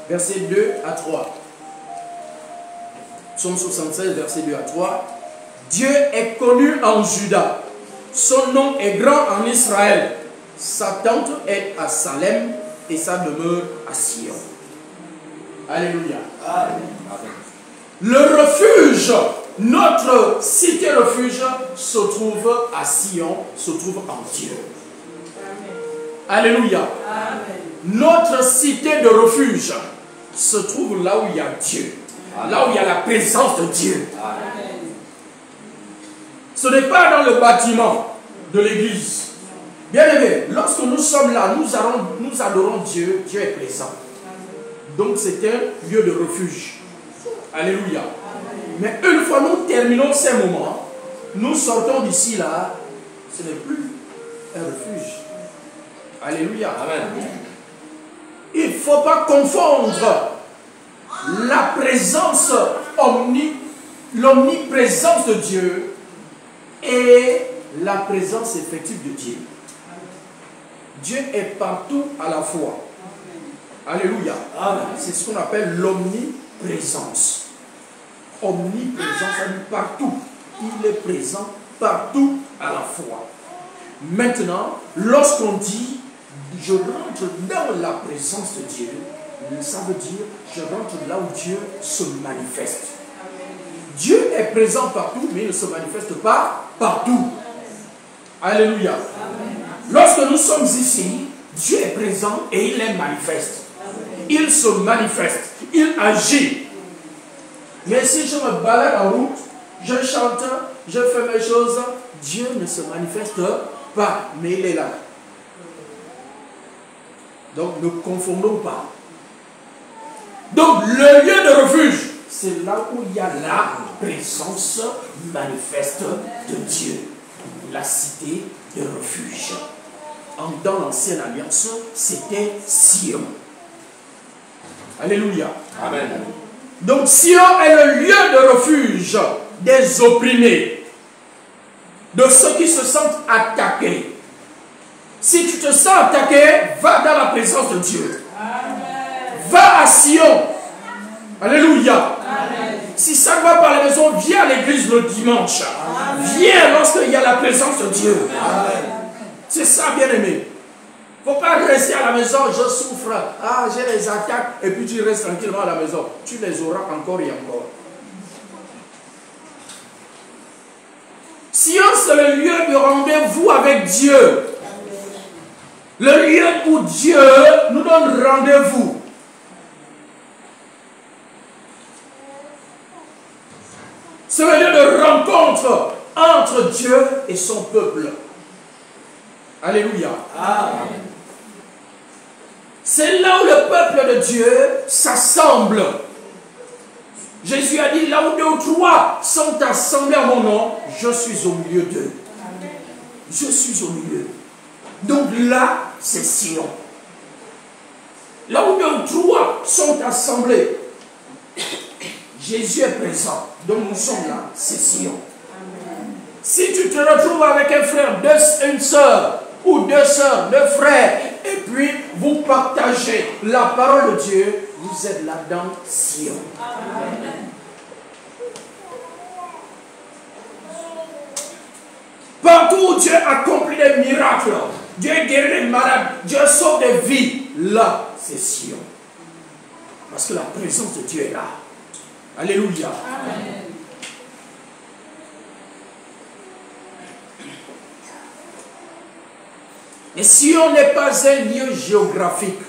Verset 2 à 3. Psaume 76, verset 2 à 3. Dieu est connu en Juda. Son nom est grand en Israël. Sa tente est à Salem et sa demeure à Sion. Alléluia. Amen. Le refuge, notre cité refuge se trouve à Sion, se trouve en Dieu. Amen. Alléluia. Amen. Notre cité de refuge se trouve là où il y a Dieu. Amen. Là où il y a la présence de Dieu. Amen. Ce n'est pas dans le bâtiment de l'église. Bien aimé, lorsque nous sommes là, nous adorons Dieu, Dieu est présent. Donc c'est un lieu de refuge. Alléluia. Amen. Mais une fois nous terminons ces moments, nous sortons d'ici là, ce n'est plus un refuge. Alléluia. Amen. Il ne faut pas confondre la présence l'omniprésence de Dieu et la présence effective de Dieu. Dieu est partout à la fois. Alléluia. C'est ce qu'on appelle l'omniprésence. Omniprésence, ça dit partout. Il est présent partout à la fois. Maintenant, lorsqu'on dit je rentre dans la présence de Dieu, ça veut dire je rentre là où Dieu se manifeste. Dieu est présent partout, mais il ne se manifeste pas partout. Alléluia. Lorsque nous sommes ici, Dieu est présent et il est manifeste. Il se manifeste, il agit. Mais si je me balade en route, je chante, je fais mes choses, Dieu ne se manifeste pas, mais il est là. Donc ne confondons pas. Donc le lieu de refuge, c'est là où il y a la présence manifeste de Dieu. La cité de refuge. Dans l'ancienne alliance, c'était Sion. Alléluia. Amen. Donc Sion est le lieu de refuge des opprimés, de ceux qui se sentent attaqués. Si tu te sens attaqué, va dans la présence de Dieu. Amen. Va à Sion. Alléluia. Amen. Si ça ne va pas à la maison, viens à l'église le dimanche. Amen. Viens lorsqu'il y a la présence de Dieu. C'est ça, bien-aimé. Il ne faut pas rester à la maison, je souffre, j'ai les attaques, et puis tu restes tranquillement à la maison. Tu les auras encore et encore. Sion, c'est le lieu de rendez-vous avec Dieu. Le lieu où Dieu nous donne rendez-vous. C'est le lieu de rencontre entre Dieu et son peuple. Alléluia. Amen. C'est là où le peuple de Dieu s'assemble. Jésus a dit, là où 2 ou 3 sont assemblés à mon nom, je suis au milieu d'eux. Je suis au milieu. Donc là, c'est Sion. Là où 2 ou 3 sont assemblés, Jésus est présent. Donc nous sommes là, c'est Sion. Si tu te retrouves avec un frère, une soeur, ou 2 sœurs, 2 frères, et puis vous partagez la parole de Dieu, vous êtes là dans Sion. Amen. Partout où Dieu accomplit des miracles, Dieu guérit les malades, Dieu sauve des vies, là c'est Sion. Parce que la présence de Dieu est là. Alléluia. Amen. Et Sion n'est pas un lieu géographique.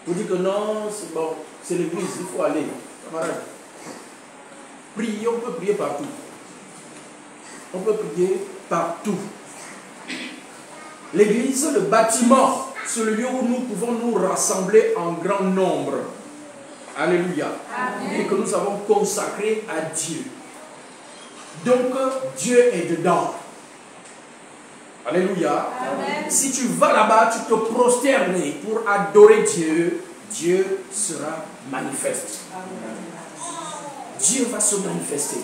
Vous dites que non, c'est bon, c'est l'église, il faut aller. Camarade. Prier, on peut prier partout. On peut prier partout. L'église, le bâtiment, c'est le lieu où nous pouvons nous rassembler en grand nombre. Alléluia. Amen. Et que nous avons consacré à Dieu. Donc, Dieu est dedans. Alléluia. Amen. Si tu vas là-bas, tu te prosternes pour adorer Dieu, Dieu sera manifeste. Amen. Dieu va se manifester.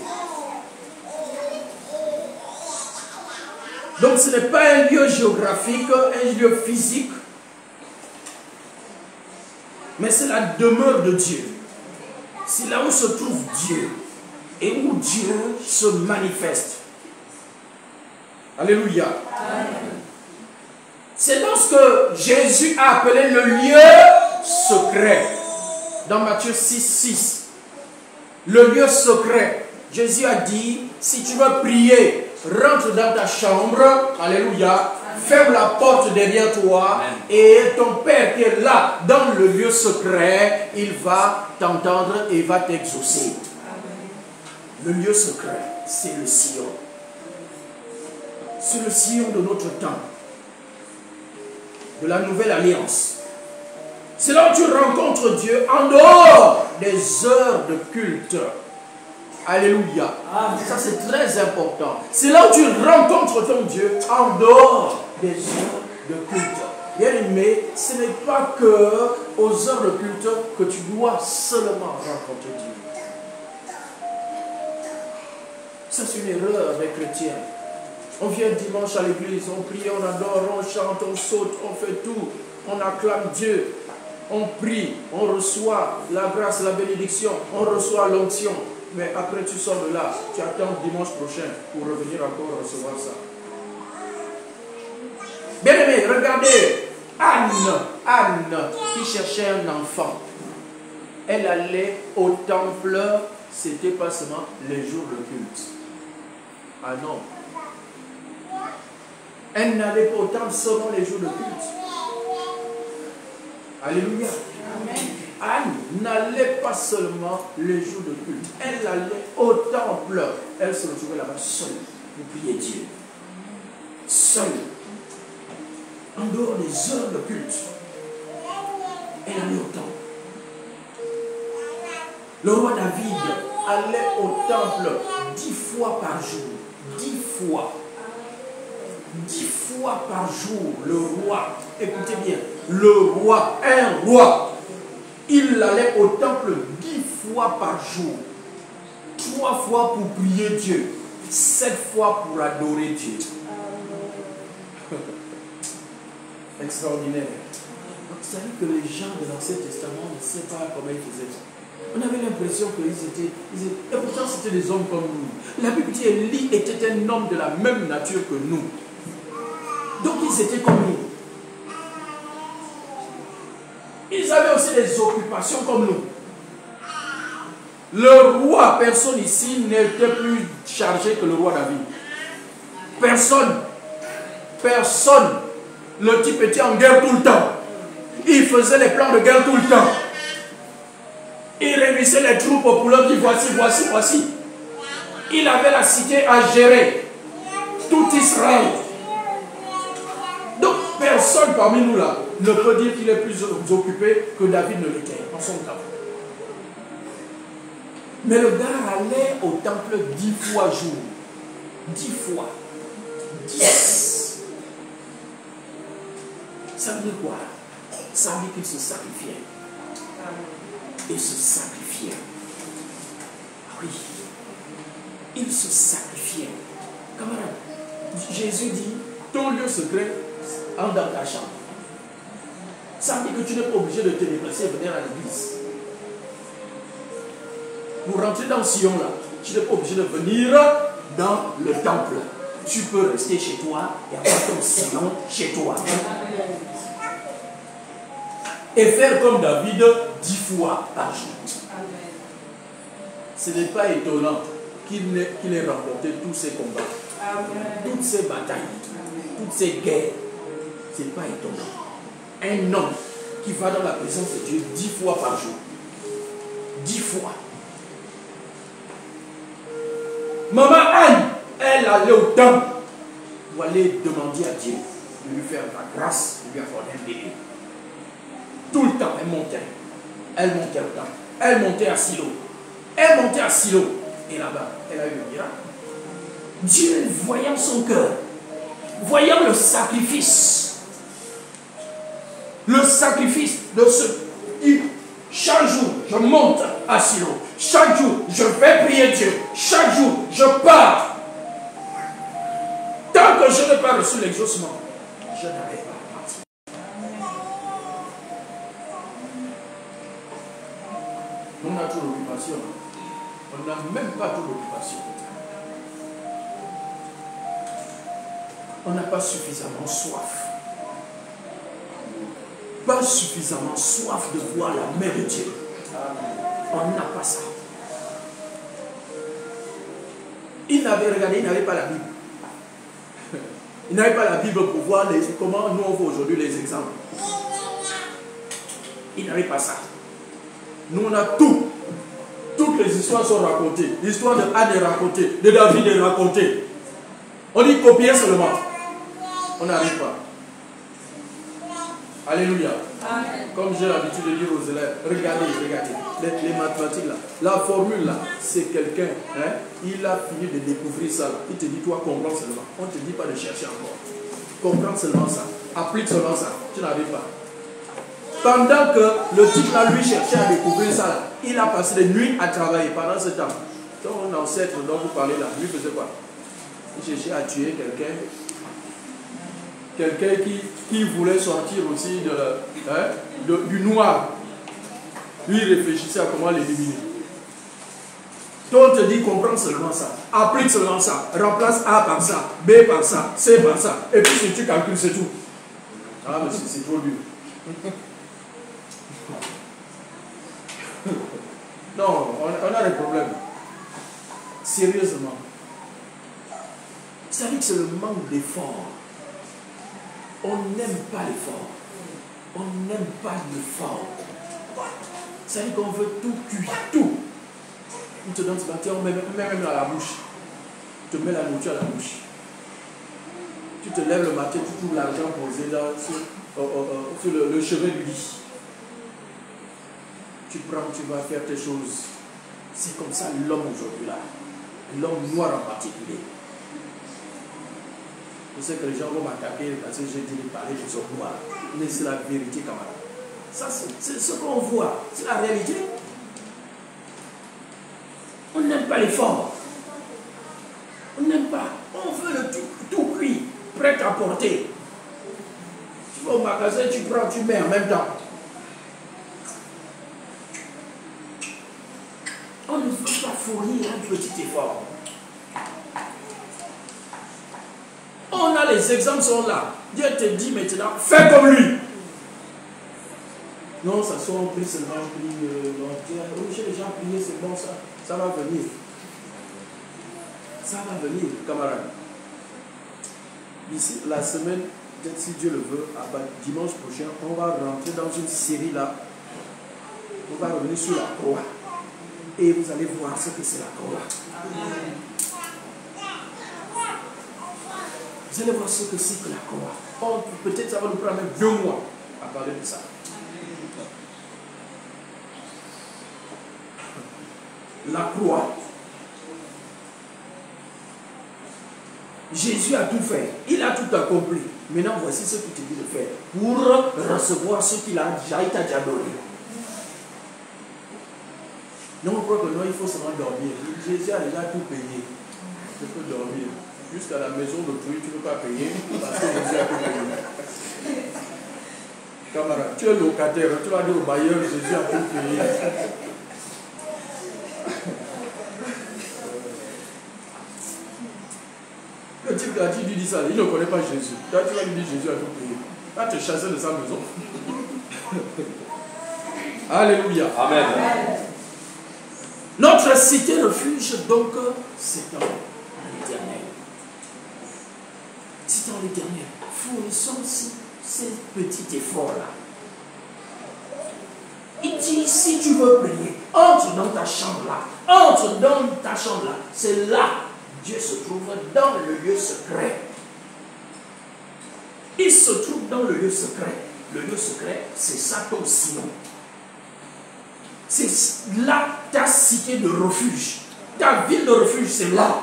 Donc ce n'est pas un lieu géographique, un lieu physique, mais c'est la demeure de Dieu. C'est là où se trouve Dieu et où Dieu se manifeste. Alléluia. C'est dans ce que Jésus a appelé le lieu secret. Dans Matthieu 6. Le lieu secret. Jésus a dit, si tu veux prier, rentre dans ta chambre. Alléluia. Ferme la porte derrière toi. Amen. Et ton Père qui est là, dans le lieu secret, il va t'entendre et va t'exaucer. Le lieu secret, c'est le Sion. C'est le Sion de notre temps, de la nouvelle alliance. C'est là où tu rencontres Dieu en dehors des heures de culte. Alléluia. Ça c'est très important. C'est là où tu rencontres ton Dieu en dehors des heures de culte. Bien aimé, ce n'est pas que aux heures de culte que tu dois seulement rencontrer Dieu. Ça c'est une erreur des chrétiens. On vient dimanche à l'église, on prie, on adore, on chante, on saute, on fait tout. On acclame Dieu. On prie, on reçoit la grâce, la bénédiction, on reçoit l'onction. Mais après tu sors de là, tu attends dimanche prochain pour revenir encore recevoir ça. Bien aimé, regardez, Anne qui cherchait un enfant. Elle allait au temple, c'était pas seulement les jours de culte. Ah non. Elle n'allait pas au temple seulement les jours de culte. Alléluia. Amen. Anne n'allait pas seulement les jours de culte. Elle allait au temple. Elle se retrouvait là-bas seule pour prier Dieu. Seule. En dehors des heures de culte. Elle allait au temple. Le roi David allait au temple 10 fois par jour. 10 fois. 10 fois par jour, le roi, écoutez bien, le roi, un roi, il allait au temple 10 fois par jour, 3 fois pour prier Dieu, 7 fois pour adorer Dieu. Extraordinaire. Vous savez que les gens de l'Ancien Testament ne savaient pas comment ils faisaient ça. On avait l'impression qu'ils étaient, et pourtant c'était des hommes comme nous. La Bible dit Élie était un homme de la même nature que nous. Donc ils étaient comme nous. Ils avaient aussi des occupations comme nous. Le roi, personne ici n'était plus chargé que le roi David. Personne. Personne. Le type était en guerre tout le temps. Il faisait les plans de guerre tout le temps. Il réunissait les troupes pour leur dire voici. Il avait la cité à gérer. Tout Israël. Donc personne parmi nous là ne peut dire qu'il est plus occupé que David ne l'était en son temps. Mais le gars allait au temple 10 fois jour. 10 fois. 10. Ça veut dire quoi? Ça veut dire qu'il se sacrifiait. Il se sacrifiait. Oui. Il se sacrifiait. Camarade, Jésus dit, ton lieu secret entre dans ta chambre. Ça veut dire que tu n'es pas obligé de te déplacer et venir à l'église. Pour rentrer dans Sion là, tu n'es pas obligé de venir dans le temple. Tu peux rester chez toi et avoir ton Sion chez toi. Et faire comme David 10 fois par jour. Ce n'est pas étonnant qu'il ait remporté tous ces combats. Toutes ces batailles, toutes ces guerres. Ce n'est pas étonnant. Un homme qui va dans la présence de Dieu 10 fois par jour. 10 fois. Maman Anne, elle allait au temple pour aller demander à Dieu de lui faire la grâce, de lui accorder un bébé. Tout le temps, elle montait. Elle montait au temple. Elle montait à Silo. Elle montait à Silo. Et là-bas, elle a eu le miracle. Dieu, voyant son cœur, voyant le sacrifice de ce... Chaque jour, je monte à Silo. Chaque jour, je vais prier Dieu. Chaque jour, je pars. Tant que je n'ai pas reçu l'exaucement, je n'arrive pas à partir. On a trop d'occupation. On n'a même pas trop d'occupation. On n'a pas suffisamment soif. Pas suffisamment soif de voir la main de Dieu. On n'a pas ça. Il n'avait pas la Bible. Il n'avait pas la Bible pour voir comment nous on voit aujourd'hui les exemples. Il n'avait pas ça. Nous on a tout. Toutes les histoires sont racontées. L'histoire de Anne est racontée, de David est racontée. On dit copier seulement. On n'arrive pas. Alléluia. Amen. Comme j'ai l'habitude de dire aux élèves, regardez, les mathématiques là, la formule là, c'est quelqu'un, hein, il a fini de découvrir ça là. Il te dit, toi, comprends seulement. On ne te dit pas de chercher encore. Comprends seulement ça. Applique seulement ça. Tu n'arrives pas. Pendant que le type là, lui, cherchait à découvrir ça là, il a passé des nuits à travailler pendant ce temps. Donc, mon ancêtre dont vous parlez là, lui faisait quoi? Il cherchait à tuer quelqu'un. Quelqu'un qui voulait sortir aussi du noir. Lui, il réfléchissait à comment l'éliminer. Donc, on te dit, comprends seulement ça. Applique seulement ça. Remplace A par ça, B par ça, C par ça. Et puis, si tu calcules, c'est tout. Ah, mais c'est trop dur. Non, on a des problèmes. Sérieusement. C'est-à-dire que c'est le manque d'effort. On n'aime pas l'effort. On n'aime pas l'effort. C'est-à-dire qu'on veut tout cuire, tout. On te donne ce matin, on met même à la bouche. Tu te mets la nourriture à la bouche. Tu te lèves le matin, tu trouves l'argent posé là, sur le chevet du lit. Tu prends, tu vas faire tes choses. C'est comme ça l'homme aujourd'hui là. L'homme noir en particulier. Je sais que les gens vont m'attaquer parce que j'ai dit de parler de ce noir. Mais c'est la vérité, camarade. Ça, c'est ce qu'on voit. C'est la réalité. On n'aime pas l'effort. On n'aime pas. On veut le tout cuit, prêt à porter. Tu vas au magasin, tu prends, tu mets en même temps. On ne veut pas fournir un petit effort. On a les exemples sont là. Dieu te dit maintenant, fais comme lui. Non, ça soit pris seulement pris. J'ai déjà prié, c'est bon ça. Ça va venir. Ça va venir, camarade. Ici, la semaine, peut-être si Dieu le veut, dimanche prochain, on va rentrer dans une série là. On va revenir sur la croix. Et vous allez voir ce que c'est la croix. Vous allez voir ce que c'est que la croix. Peut-être ça va nous prendre même 2 mois à parler de ça. La croix. Jésus a tout fait. Il a tout accompli. Maintenant, voici ce qu'il te dit de faire. Pour recevoir ce qu'il a déjà donné. Non, on croit que non, il faut seulement dormir. Jésus a déjà tout payé. Tu peux dormir. Jusqu'à la maison d'autrui, tu ne peux pas payer parce que Jésus a tout payé. Camarade, tu es locataire, tu vas dire au bailleur, Jésus a tout payé. Le type là, tu lui dis ça, il ne connaît pas Jésus. Toi, tu vas lui dire Jésus a tout payé. Il va te chasser de sa maison. Alléluia. Amen. Notre cité refuge, donc, c'est en l'Éternel. C'est en l'Éternel. Fournissons ces petits efforts-là. Il dit, si tu veux prier, entre dans ta chambre-là. Entre dans ta chambre-là. C'est là. Dieu se trouve dans le lieu secret. Il se trouve dans le lieu secret. Le lieu secret, c'est ça ton Sion. C'est là ta cité de refuge. Ta ville de refuge, c'est là.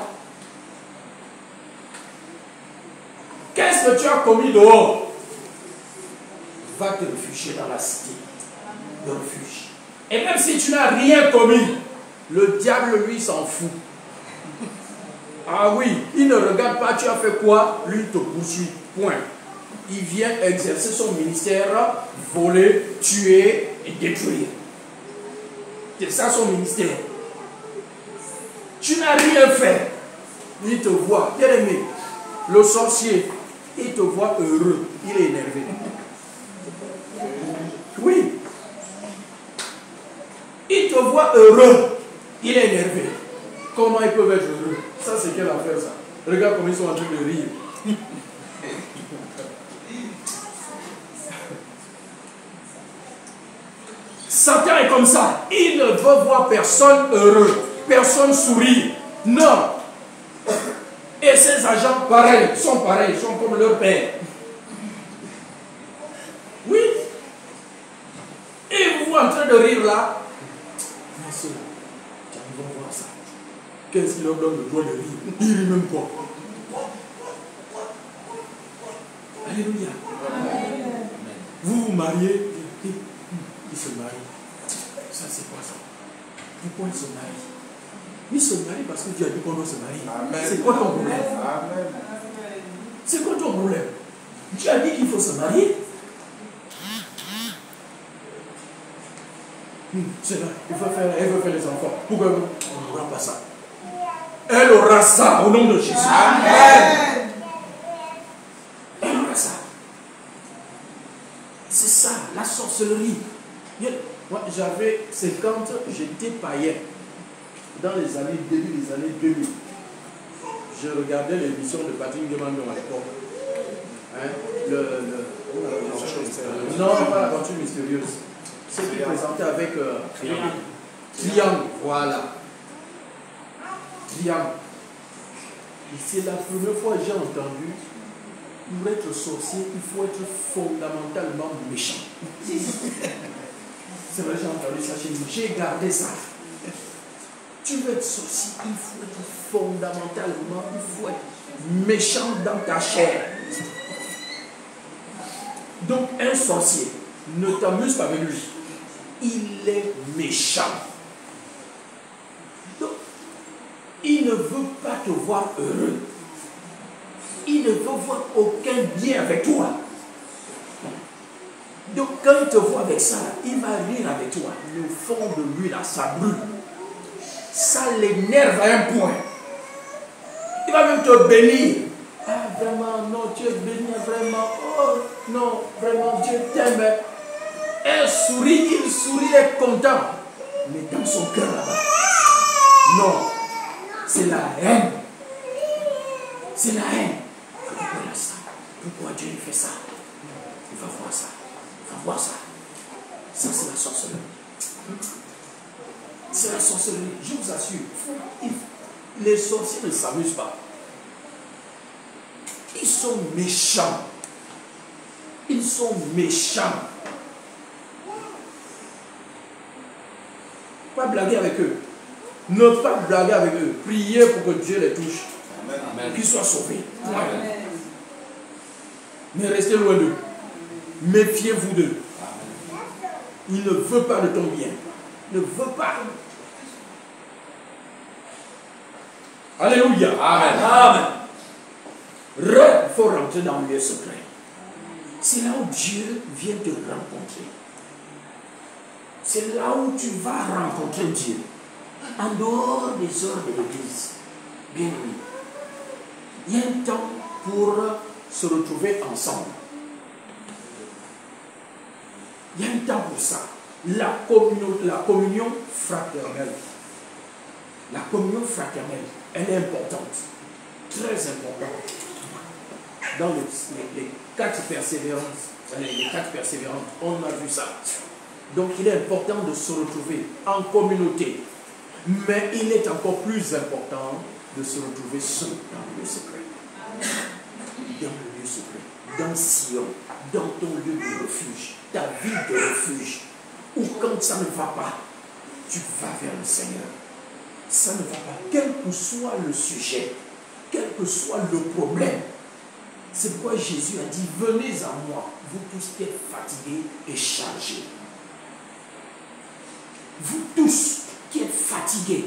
Qu'est-ce que tu as commis dehors? Va te réfugier dans la cité de refuge. Et même si tu n'as rien commis, le diable, lui, s'en fout. Ah oui, il ne regarde pas tu as fait quoi, lui te poursuit. Point. Il vient exercer son ministère, voler, tuer et détruire. C'est ça son ministère. Tu n'as rien fait. Il te voit, bien aimé. Le sorcier, il te voit heureux. Il est énervé. Oui. Il te voit heureux. Il est énervé. Comment ils peuvent être heureux? Ça, c'est quelle affaire, ça? Regarde comme ils sont en train de rire. Satan est comme ça. Il ne veut voir personne heureux, personne sourire. Non. Et ces agents, pareils, sont comme leur père. Oui. en train de rire là. Ma soeur, tu vas voir ça. Qu'est-ce qui leur donne le droit de rire? Il rit même quoi? Alléluia. Amen. Vous vous mariez, il se marie. Ça c'est quoi ça? Pourquoi il se marie? Il se marie parce que Dieu a dit qu'on doit se marier. C'est quoi ton problème? Amen. C'est quoi ton problème? Dieu a dit qu'il faut se marier. C'est là, elle veut faire les enfants. Pourquoi on n'aura pas ça? Elle aura ça au nom de Jésus. Amen. Elle aura ça. C'est ça, la sorcellerie. Moi, j'avais 50, j'étais païen. Dans les années, début des années 2000. Je regardais l'émission de Patrick Demandon à l'époque. Hein? Non, pas l'aventure mystérieuse. C'est qu'il présentait avec Triangle. Voilà. Triangle. Et c'est la première fois que j'ai entendu, pour être sorcier, il faut être fondamentalement méchant. C'est vrai, j'ai entendu ça chez nous. J'ai gardé ça. Tu veux être sorcier, il faut être fondamentalement, il faut être méchant dans ta chair. Donc un sorcier, ne t'amuse pas avec lui. Il est méchant. Donc, il ne veut pas te voir heureux. Il ne veut voir aucun bien avec toi. Donc quand il te voit avec ça, il va rire avec toi. Le fond de lui là, ça brûle. Ça l'énerve à un point. Il va même te bénir. Ah vraiment, non, tu es béni, vraiment. Oh non, vraiment, Dieu t'aime. Elle sourit, il sourit, il est content. Mais dans son cœur là-bas, non, c'est la haine. C'est la haine. Pourquoi il a ça? Pourquoi Dieu fait ça? Il va voir ça. Il va voir ça. Ça, c'est la sorcellerie. C'est la sorcellerie, je vous assure. Les sorciers ne s'amusent pas. Ils sont méchants. Ils sont méchants. Pas blaguer avec eux. Ne pas blaguer avec eux. Priez pour que Dieu les touche. Amen. Qu'ils soient sauvés. Amen. Mais restez loin d'eux. Méfiez-vous d'eux. Il ne veut pas de ton bien. Il ne veut pas. Alléluia. Amen. Amen. Il faut rentrer dans le lieu secret. C'est là où Dieu vient te rencontrer. C'est là où tu vas rencontrer Dieu. En dehors des heures de l'église. Bien aimé. Il y a un temps pour se retrouver ensemble. Il y a un temps pour ça. La communion fraternelle. La communion fraternelle, elle est importante. Très importante. Dans les 4 persévérances, on a vu ça. Donc il est important de se retrouver en communauté. Mais il est encore plus important de se retrouver seul dans le lieu secret. Dans le lieu secret. Dans Sion. Dans ton lieu de refuge. Ta vie de refuge. Ou quand ça ne va pas, tu vas vers le Seigneur. Ça ne va pas. Quel que soit le sujet, quel que soit le problème. C'est pourquoi Jésus a dit, venez à moi, vous tous qui êtes fatigués et chargés. Vous tous qui êtes fatigués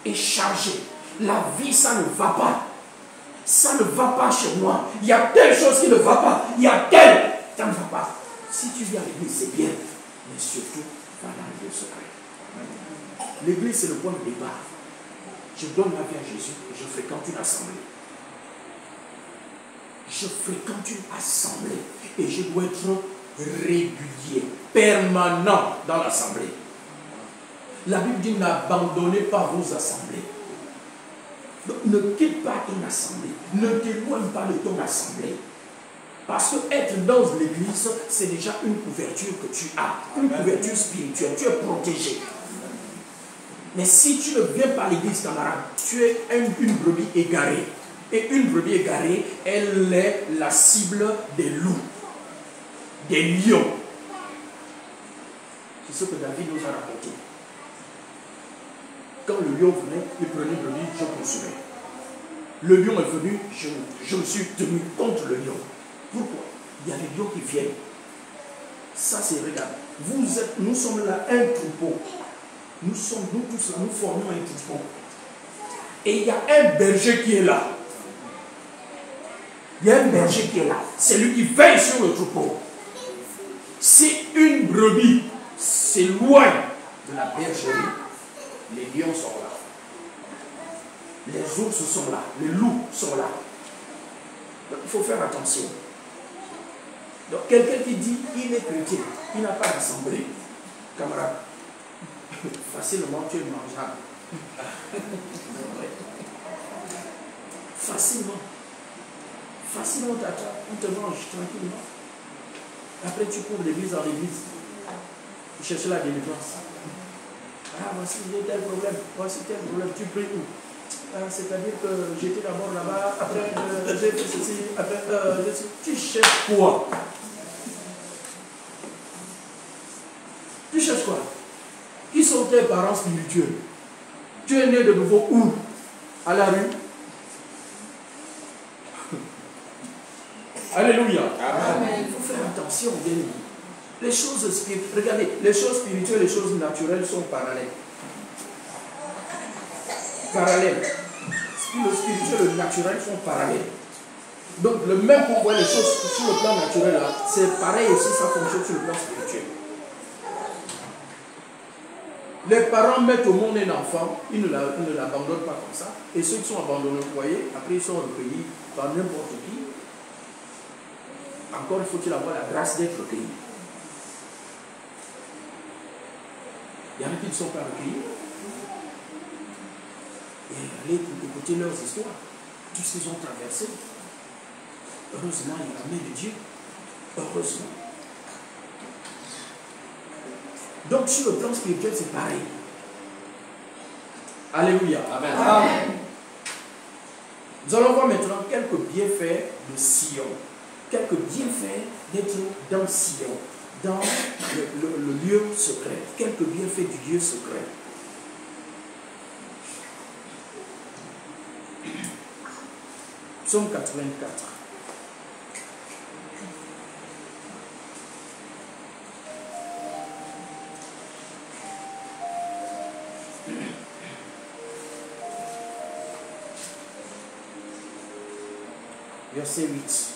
et chargés. La vie, ça ne va pas. Ça ne va pas chez moi. Il y a telle chose qui ne va pas. Il y a telle. Ça ne va pas. Si tu viens à l'église, c'est bien. Mais surtout, va dans le lieu secret. L'église, c'est le point de départ. Je donne ma vie à Jésus et je fréquente une assemblée. Je fréquente une assemblée et je dois être régulier, permanent dans l'assemblée. La Bible dit n'abandonnez pas vos assemblées. Donc, ne quitte pas une assemblée. Ne t'éloigne pas de ton assemblée. Parce que être dans l'église, c'est déjà une couverture que tu as. Une couverture spirituelle. Tu es protégé. Mais si tu ne viens pas à l'église, camarade, tu es une brebis égarée. Et une brebis égarée, elle est la cible des loups, des lions. C'est ce que David nous a raconté. Quand le lion venait, il prenait le lion, je poursuivais. Le lion est venu, je me suis tenu contre le lion. Pourquoi? Il y a les lions qui viennent. Ça c'est, regarde, nous sommes là un troupeau. Nous tous là, nous formons un troupeau. Et il y a un berger qui est là. Il y a un berger qui est là. C'est lui qui veille sur le troupeau. Si une brebis s'éloigne de la bergerie, les lions sont là. Les ours sont là. Les loups sont là. Donc il faut faire attention. Donc quelqu'un qui dit il est chrétien, il n'a pas d'assemblée. Camarade, facilement tu es mangeable. Facilement. Facilement, on te mange tranquillement. Après, tu cours d'église en église. Tu cherches la délivrance. Ah, voici tel problème. Voici tel problème. Tu pries où? C'est-à-dire que j'étais d'abord là-bas. Après, j'ai fait ceci. Après, tu cherches quoi? Tu cherches quoi? Qui sont tes parents spirituels? Tu es né de nouveau où? À la rue? Alléluia. Amen. Il faut faire attention, bien aimé. Les choses spirituelles, regardez, les choses spirituelles et les choses naturelles sont parallèles. Parallèles. Le spirituel et le naturel sont parallèles. Donc, le même qu'on voit les choses sur le plan naturel, c'est pareil aussi, ça fonctionne sur le plan spirituel. Les parents mettent au monde un enfant, ils ne l'abandonnent pas comme ça. Et ceux qui sont abandonnés, vous voyez, après ils sont recueillis par n'importe qui. Encore faut-il avoir la grâce d'être recueilli. Il y en a qui ne sont pas recueillis. Et allez écouter leurs histoires, tout ce qu'ils ont traversé. Heureusement, il y a la main de Dieu. Heureusement. Donc sur le plan spirituel, c'est pareil. Alléluia. Amen. Amen. Nous allons voir maintenant quelques bienfaits de Sion. Quelques bienfaits d'être dans Sion, dans le lieu secret. Quelques bienfaits du lieu secret. Psaume 84. Verset 8.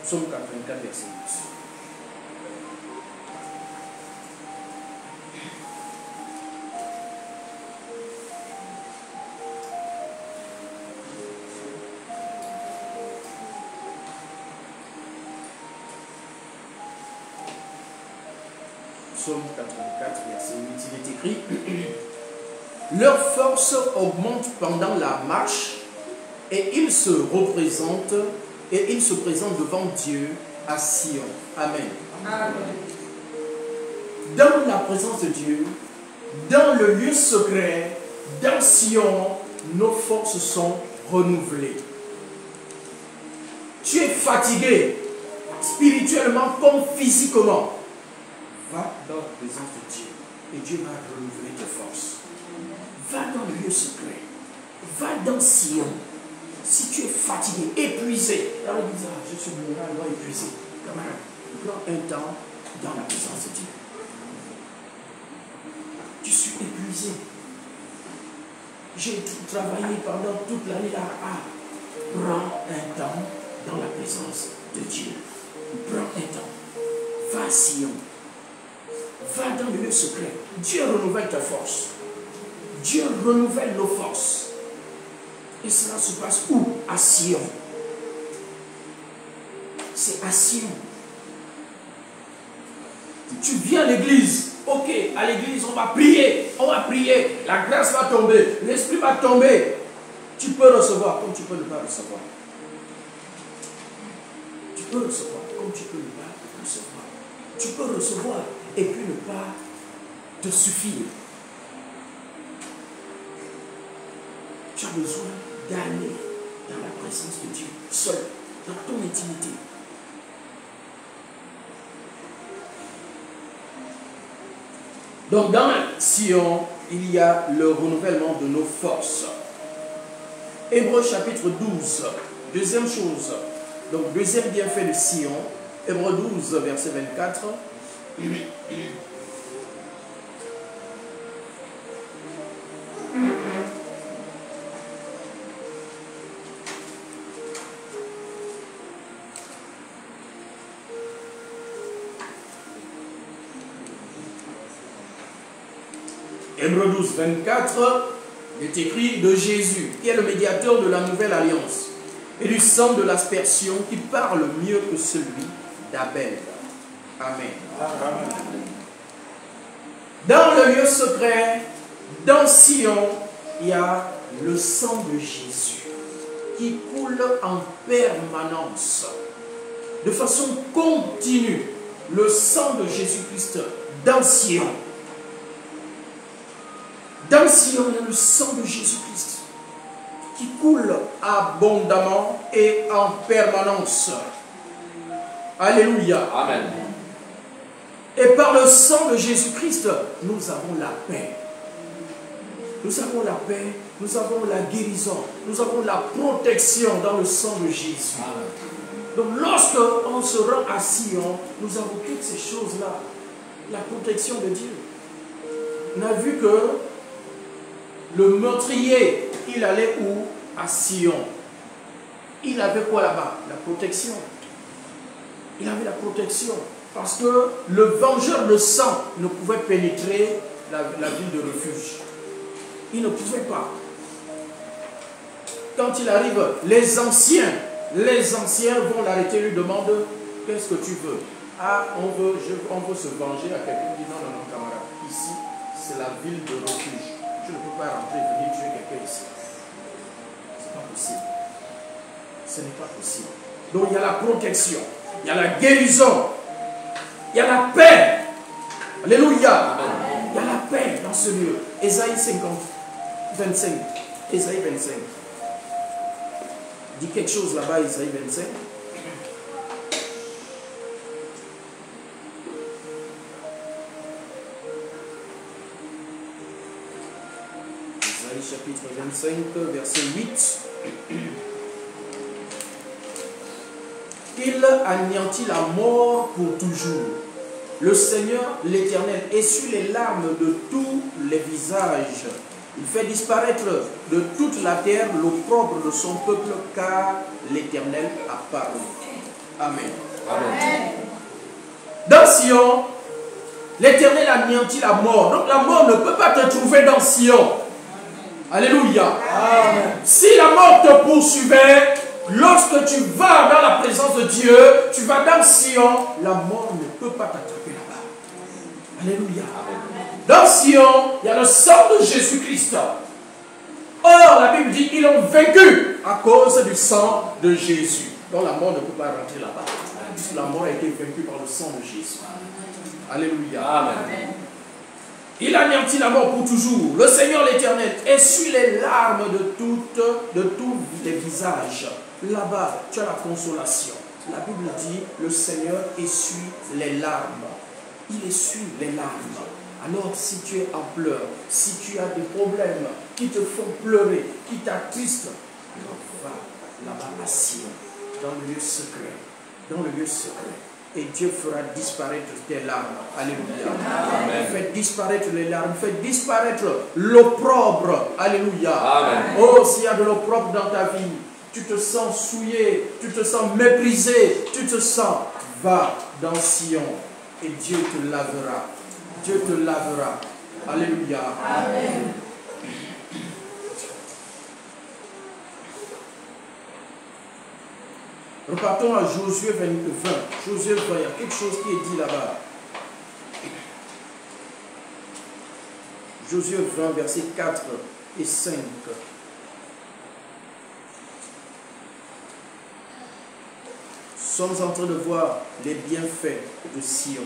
Psaume 84, verset 8. Psaume 84, verset 8, il est écrit: leur force augmente pendant la marche et ils se représentent et ils se présentent devant Dieu à Sion. Amen. Amen. Dans la présence de Dieu, dans le lieu secret, dans Sion, nos forces sont renouvelées. Tu es fatigué, spirituellement comme physiquement. Va dans la présence de Dieu et Dieu va renouveler tes forces. Va dans le lieu secret. Va dans Sion. Si tu es fatigué, épuisé, alors dis, je suis moralement épuisé. Camarade, prends un temps dans la présence de Dieu. Tu suis épuisé. J'ai travaillé pendant toute l'année là. Prends un temps dans la présence de Dieu. Prends un temps. Va à Sion. Va dans le lieu secret. Dieu renouvelle ta force. Dieu renouvelle nos forces. Et cela se passe où? À Sion. C'est à Sion. Tu viens à l'église. Ok, à l'église, on va prier. On va prier. La grâce va tomber. L'esprit va tomber. Tu peux recevoir comme tu peux ne pas recevoir. Tu peux recevoir comme tu peux ne pas recevoir. Tu peux recevoir et puis ne pas te suffire. Tu as besoin d'aller dans la présence de Dieu, seul, dans ton intimité. Donc dans Sion, il y a le renouvellement de nos forces. Hébreux chapitre 12, deuxième chose. Donc deuxième bienfait de Sion, Hébreux 12, verset 24. Hébreux 12, 24, il est écrit de Jésus, qui est le médiateur de la nouvelle alliance, et du sang de l'aspersion qui parle mieux que celui d'Abel. Amen. Dans le lieu secret, dans Sion, il y a le sang de Jésus qui coule en permanence, de façon continue. Le sang de Jésus-Christ dans Sion. Dans Sion, il y a le sang de Jésus-Christ qui coule abondamment et en permanence. Alléluia. Amen. Et par le sang de Jésus-Christ, nous avons la paix. Nous avons la paix, nous avons la guérison, nous avons la protection dans le sang de Jésus. Amen. Donc lorsque on se rend à Sion, nous avons toutes ces choses-là. La protection de Dieu. On a vu que le meurtrier, il allait où? À Sion. Il avait quoi là-bas? La protection. Il avait la protection. Parce que le vengeur de sang ne pouvait pénétrer la ville de refuge. Il ne pouvait pas. Quand il arrive, les anciens vont l'arrêter, lui demandent, qu'est-ce que tu veux? Ah, on veut se venger à quelqu'un. Il dit, non, camarade, ici, c'est la ville de refuge. Je ne peux pas rentrer et venir tuer quelqu'un ici. Ce n'est pas possible. Ce n'est pas possible. Donc il y a la protection, il y a la guérison, il y a la paix. Alléluia. Amen. Il y a la paix dans ce lieu. Ésaïe 25. Ésaïe 25. Dis quelque chose là-bas, Ésaïe 25. Chapitre 25, verset 8. Il anéantit la mort pour toujours. Le Seigneur, l'Éternel, essuie les larmes de tous les visages. Il fait disparaître de toute la terre l'opprobre de son peuple, car l'Éternel a parlé. Amen. Amen. Dans Sion, l'Éternel anéantit la mort. Donc la mort ne peut pas te trouver dans Sion. Alléluia. Amen. Si la mort te poursuivait, lorsque tu vas dans la présence de Dieu, tu vas dans Sion, la mort ne peut pas t'attraper là-bas. Alléluia. Amen. Dans Sion, il y a le sang de Jésus-Christ. Or, la Bible dit qu'ils l'ont vaincu à cause du sang de Jésus. Donc la mort ne peut pas rentrer là-bas. Puisque la mort a été vaincue par le sang de Jésus. Alléluia. Amen. Amen. Il anéantit la mort pour toujours. Le Seigneur l'Éternel essuie les larmes de tous les visages. Là-bas, tu as la consolation. La Bible dit, le Seigneur essuie les larmes. Il essuie les larmes. Alors, si tu es en pleurs, si tu as des problèmes qui te font pleurer, qui t'attristent, alors va là-bas à Sion, dans le lieu secret. Dans le lieu secret. Et Dieu fera disparaître tes larmes. Alléluia. Amen. Faites disparaître les larmes. Faites disparaître l'opprobre. Alléluia. Amen. Oh, s'il y a de l'opprobre dans ta vie, tu te sens souillé, tu te sens méprisé, tu te sens, va dans Sion et Dieu te lavera. Dieu te lavera. Alléluia. Amen. Repartons à Josué 20. Josué 20, il y a quelque chose qui est dit là-bas. Josué 20, versets 4 et 5. Nous sommes en train de voir les bienfaits de Sion.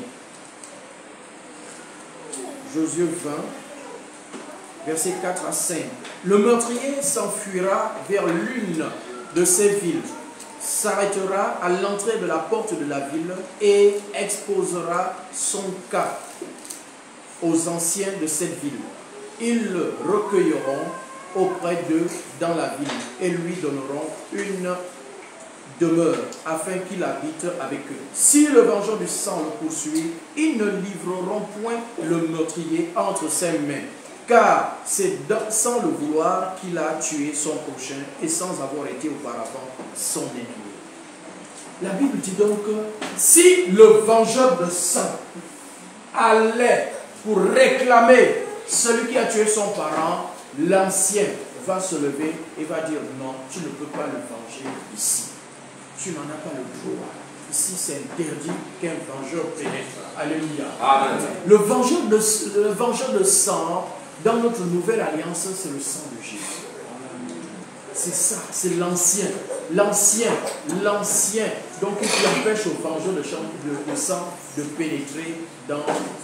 Josué 20, versets 4 à 5. Le meurtrier s'enfuira vers l'une de ces villes, s'arrêtera à l'entrée de la porte de la ville et exposera son cas. aux anciens de cette ville. Ils le recueilleront auprès d'eux dans la ville et lui donneront une demeure afin qu'il habite avec eux. Si le vengeur du sang le poursuit, ils ne livreront point le meurtrier entre ses mains, car c'est sans le vouloir qu'il a tué son prochain et sans avoir été auparavant son ennemi. La Bible dit donc que si le vengeur de sang allait pour réclamer celui qui a tué son parent, l'ancien va se lever et va dire non, tu ne peux pas le venger ici. Tu n'en as pas le droit. Ici, c'est interdit qu'un vengeur pénètre. Alléluia. Amen. Le vengeur de sang, dans notre nouvelle alliance, c'est le sang de Jésus. C'est ça, c'est l'ancien. L'ancien. Donc, qui empêche au vengeur de sang de pénétrer dans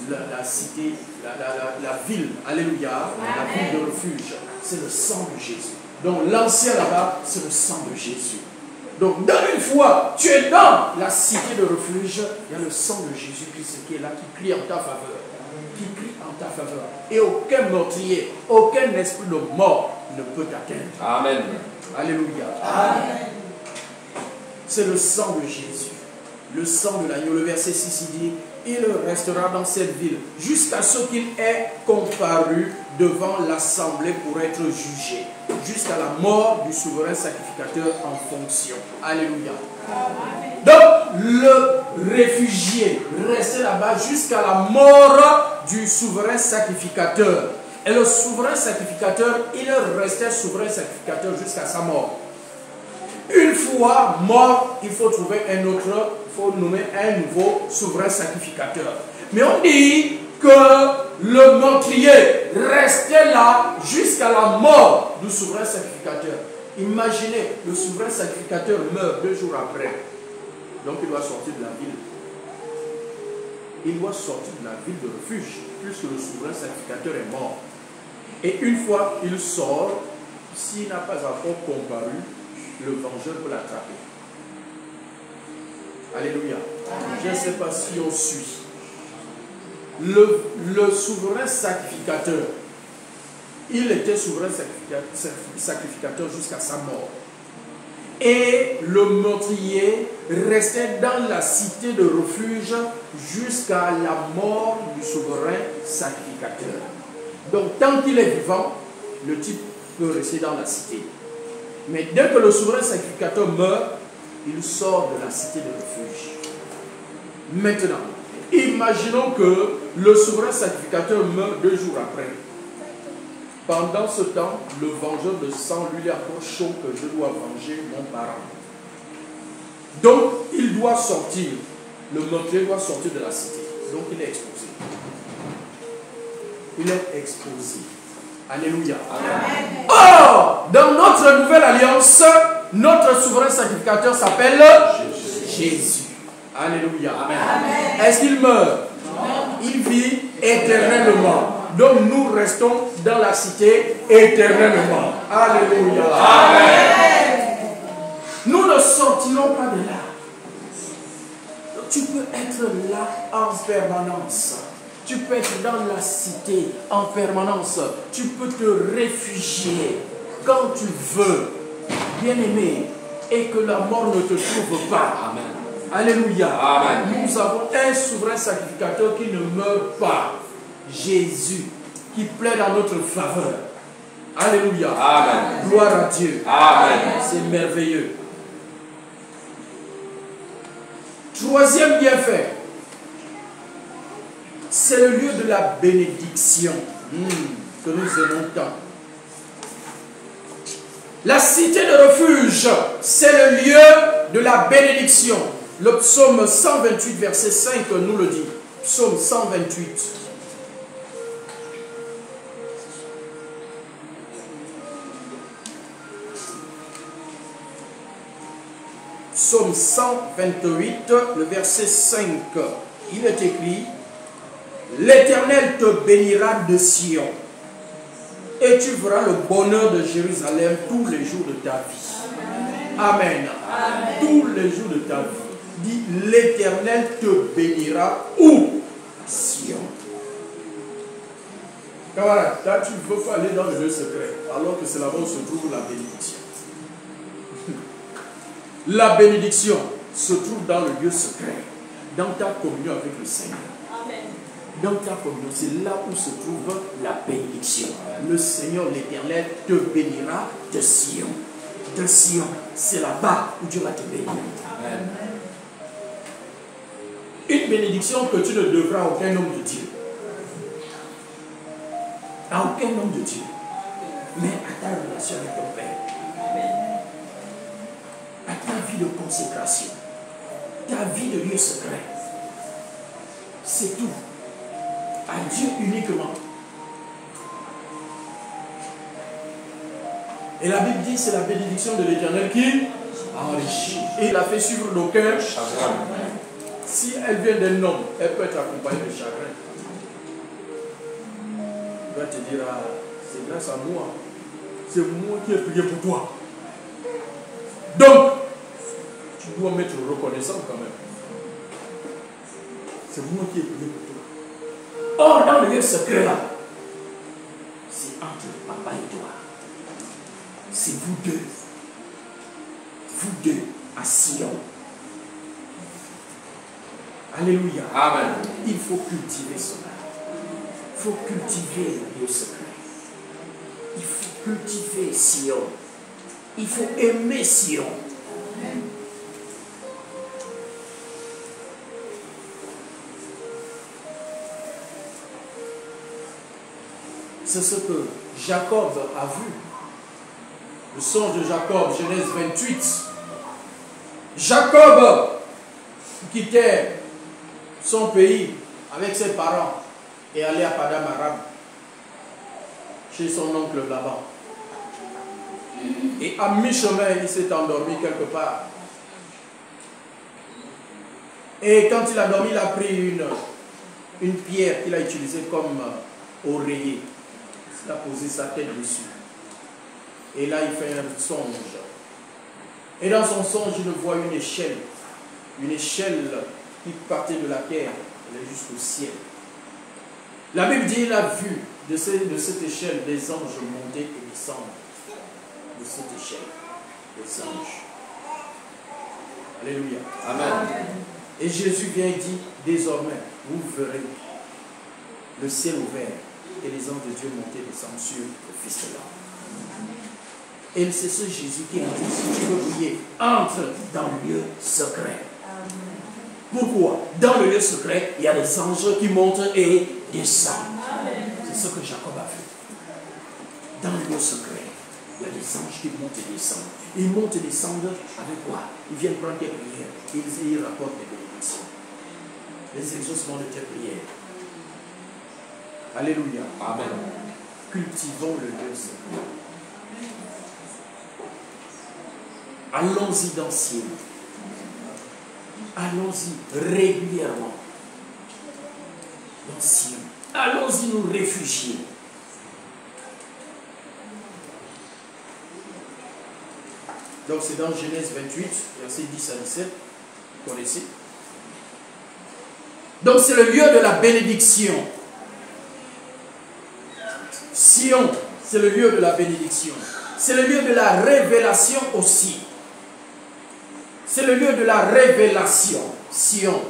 la cité, la ville. Alléluia. La ville de refuge. C'est le sang de Jésus. Donc, l'ancien là-bas, c'est le sang de Jésus. Donc, dans une fois, tu es dans la cité de refuge, il y a le sang de Jésus-Christ qui est là, qui crie en ta faveur. Qui crie en ta faveur. Et aucun meurtrier, aucun esprit de mort ne peut t'atteindre. Amen. Alléluia. Amen. C'est le sang de Jésus. Le sang de l'agneau. Le verset 6, il dit, il restera dans cette ville jusqu'à ce qu'il ait comparu devant l'assemblée pour être jugé, jusqu'à la mort du souverain sacrificateur en fonction. Alléluia. Amen. Donc, le réfugié restait là-bas jusqu'à la mort du souverain sacrificateur. Et le souverain sacrificateur, il restait souverain sacrificateur jusqu'à sa mort. Une fois mort, il faut trouver un autre, il faut nommer un nouveau souverain sacrificateur. Mais on dit que le meurtrier restait là jusqu'à la mort du souverain sacrificateur. Imaginez, le souverain sacrificateur meurt 2 jours après. Donc il doit sortir de la ville. Il doit sortir de la ville de refuge, puisque le souverain sacrificateur est mort. Et une fois il sort, s'il n'a pas encore comparu, le vengeur peut l'attraper. Alléluia. Amen. Je ne sais pas si on suit. Le souverain sacrificateur, il était souverain sacrificateur jusqu'à sa mort. Et le meurtrier restait dans la cité de refuge jusqu'à la mort du souverain sacrificateur. Donc tant qu'il est vivant, le type peut rester dans la cité. Mais dès que le souverain sacrificateur meurt, il sort de la cité de refuge. Maintenant, imaginons que le souverain sacrificateur meurt 2 jours après. Pendant ce temps, le vengeur de sang lui est encore chaud que je dois venger mon parent. Donc, il doit sortir. Le meurtrier doit sortir de la cité. Donc, il est exposé. Il est exposé. Alléluia. Amen. Or, dans notre nouvelle alliance, notre souverain sacrificateur s'appelle Jésus. Alléluia. Amen. Est-ce qu'il meurt? Non. Il vit éternellement. Donc nous restons dans la cité éternellement. Alléluia. Amen. Nous ne sortirons pas de là. Tu peux être là en permanence. Tu peux être dans la cité en permanence. Tu peux te réfugier quand tu veux, bien-aimé, et que la mort ne te trouve pas. Amen. Alléluia. Amen. Nous avons un souverain sacrificateur qui ne meurt pas. Jésus, qui plaît dans notre faveur. Alléluia. Amen. Gloire à Dieu. Amen. C'est merveilleux. Troisième bienfait, c'est le lieu de la bénédiction que nous aimons tant. La cité de refuge, c'est le lieu de la bénédiction. Le psaume 128, verset 5 nous le dit. Psaume 128. Psaume 128, le verset 5. Il est écrit: l'Éternel te bénira de Sion, et tu verras le bonheur de Jérusalem tous les jours de ta vie. Amen. Amen. Tous les jours de ta vie. Dis, l'Éternel te bénira où? Sion. Camarade, là tu ne veux pas aller dans le lieu secret, alors que c'est là-bas où se trouve la bénédiction. La bénédiction se trouve dans le lieu secret, dans ta communion avec le Seigneur. Amen. Dans ta communion, c'est là où se trouve la bénédiction. Le Seigneur l'Éternel te bénira de Sion. De Sion, c'est là-bas où Dieu va te bénir. Amen. Une bénédiction que tu ne devras à aucun homme de Dieu. À aucun homme de Dieu. Mais à ta relation avec ton Père. À ta vie de consécration. Ta vie de lieu secret. C'est tout. À Dieu uniquement. Et la Bible dit c'est la bénédiction de l'Éternel qui enrichit. Et il a fait suivre d'aucun chagrin. Si elle vient d'un homme, elle peut être accompagnée de chagrin. Il va te dire, ah, c'est grâce à moi. C'est moi qui ai prié pour toi. Donc, tu dois m'être reconnaissant quand même. C'est moi qui ai prié pour toi. Or, dans le lieu secret là, c'est entre papa et toi. C'est vous deux. Vous deux à Sion. Alléluia. Amen. Il faut cultiver cela. Il faut cultiver le lieu secret. Il faut cultiver Sion. Il faut aimer Sion. C'est ce que Jacob a vu. Le songe de Jacob, Genèse 28. Jacob quittait son pays avec ses parents et allait à Padam Aram chez son oncle Laban. Et à mi-chemin, il s'est endormi quelque part. Et quand il a dormi, il a pris une pierre qu'il a utilisée comme oreiller. Il a posé sa tête dessus. Et là, il fait un songe. Et dans son songe, il voit une échelle. Une échelle qui partait de la terre, elle est jusqu'au ciel. La Bible dit qu'il a vu de cette échelle des anges monter et descendre. De cette échelle, des anges. Alléluia. Amen. Et Jésus vient et dit, désormais, vous verrez le ciel ouvert et les anges de Dieu monter et descendre sur le Fils de l'homme. Et c'est ce Jésus qui a dit, si tu veux prier, entre dans le lieu secret. Pourquoi? Dans le lieu secret, il y a des anges qui montent et descendent. C'est ce que Jacob a vu. Dans le lieu secret, il y a des anges qui montent et descendent. Ils montent et descendent avec quoi? Ils viennent prendre tes prières. Ils rapportent des bénédictions. Les exaucements de tes prières. Alléluia. Amen. Cultivons le lieu secret. Allons-y dans Sion. Allons-y régulièrement dans Sion. Allons-y nous réfugier. Donc c'est dans Genèse 28, versets 10 à 17. Vous connaissez. Donc c'est le lieu de la bénédiction. Sion, c'est le lieu de la bénédiction. C'est le lieu de la révélation aussi. C'est le lieu de la révélation. Sion.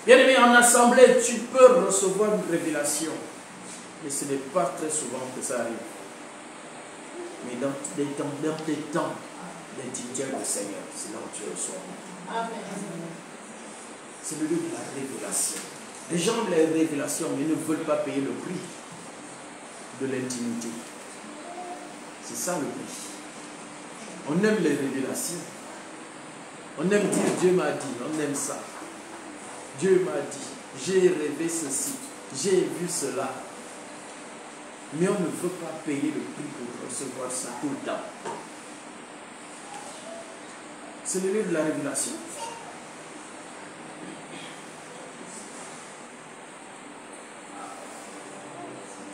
Bien aimé, en assemblée, tu peux recevoir une révélation. Mais ce n'est pas très souvent que ça arrive. Mais dans tes temps d'intimité avec le Seigneur, c'est là où tu reçois. Amen. C'est le lieu de la révélation. Les gens ont les révélations, mais ne veulent pas payer le prix de l'intimité. C'est ça le prix. On aime les révélations. On aime dire Dieu m'a dit, on aime ça. Dieu m'a dit, j'ai rêvé ceci, j'ai vu cela. Mais on ne veut pas payer le prix pour recevoir ça tout le temps. C'est le lieu de la révélation.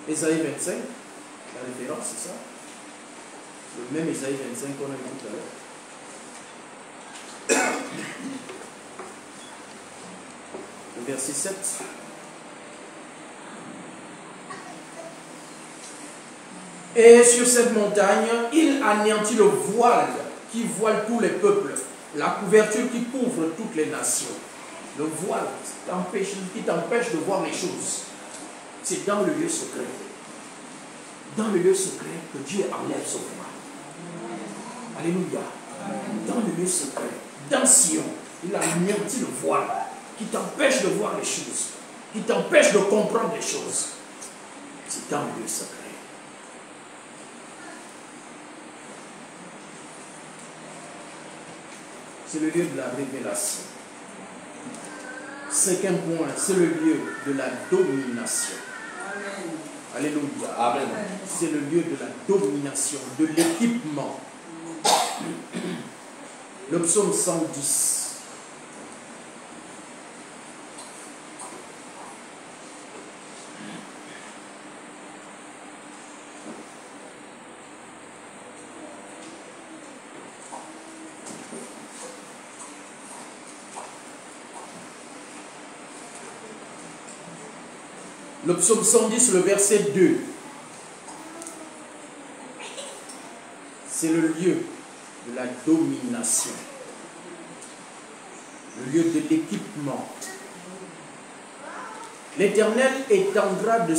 Ésaïe 25, la référence, c'est ça. Le même Ésaïe 25 qu'on a vu tout à l'heure. Le verset 7. Et sur cette montagne, il anéantit le voile qui voile tous les peuples, la couverture qui couvre toutes les nations. Le voile qui t'empêche de voir les choses. C'est dans le lieu secret. Dans le lieu secret que Dieu enlève son voile. Alléluia. Dans le lieu secret, dans Sion, il a anéanti le voile qui t'empêche de voir les choses, qui t'empêche de comprendre les choses. C'est dans le lieu secret. C'est le lieu de la révélation. Cinquième point, c'est le lieu de la domination. Amen. Alléluia. Amen. C'est le lieu de la domination, de l'équipement. Le psaume 110. Le psaume 110, le verset 2. C'est le lieu de la domination. Le lieu de l'équipement. L'Éternel étendra de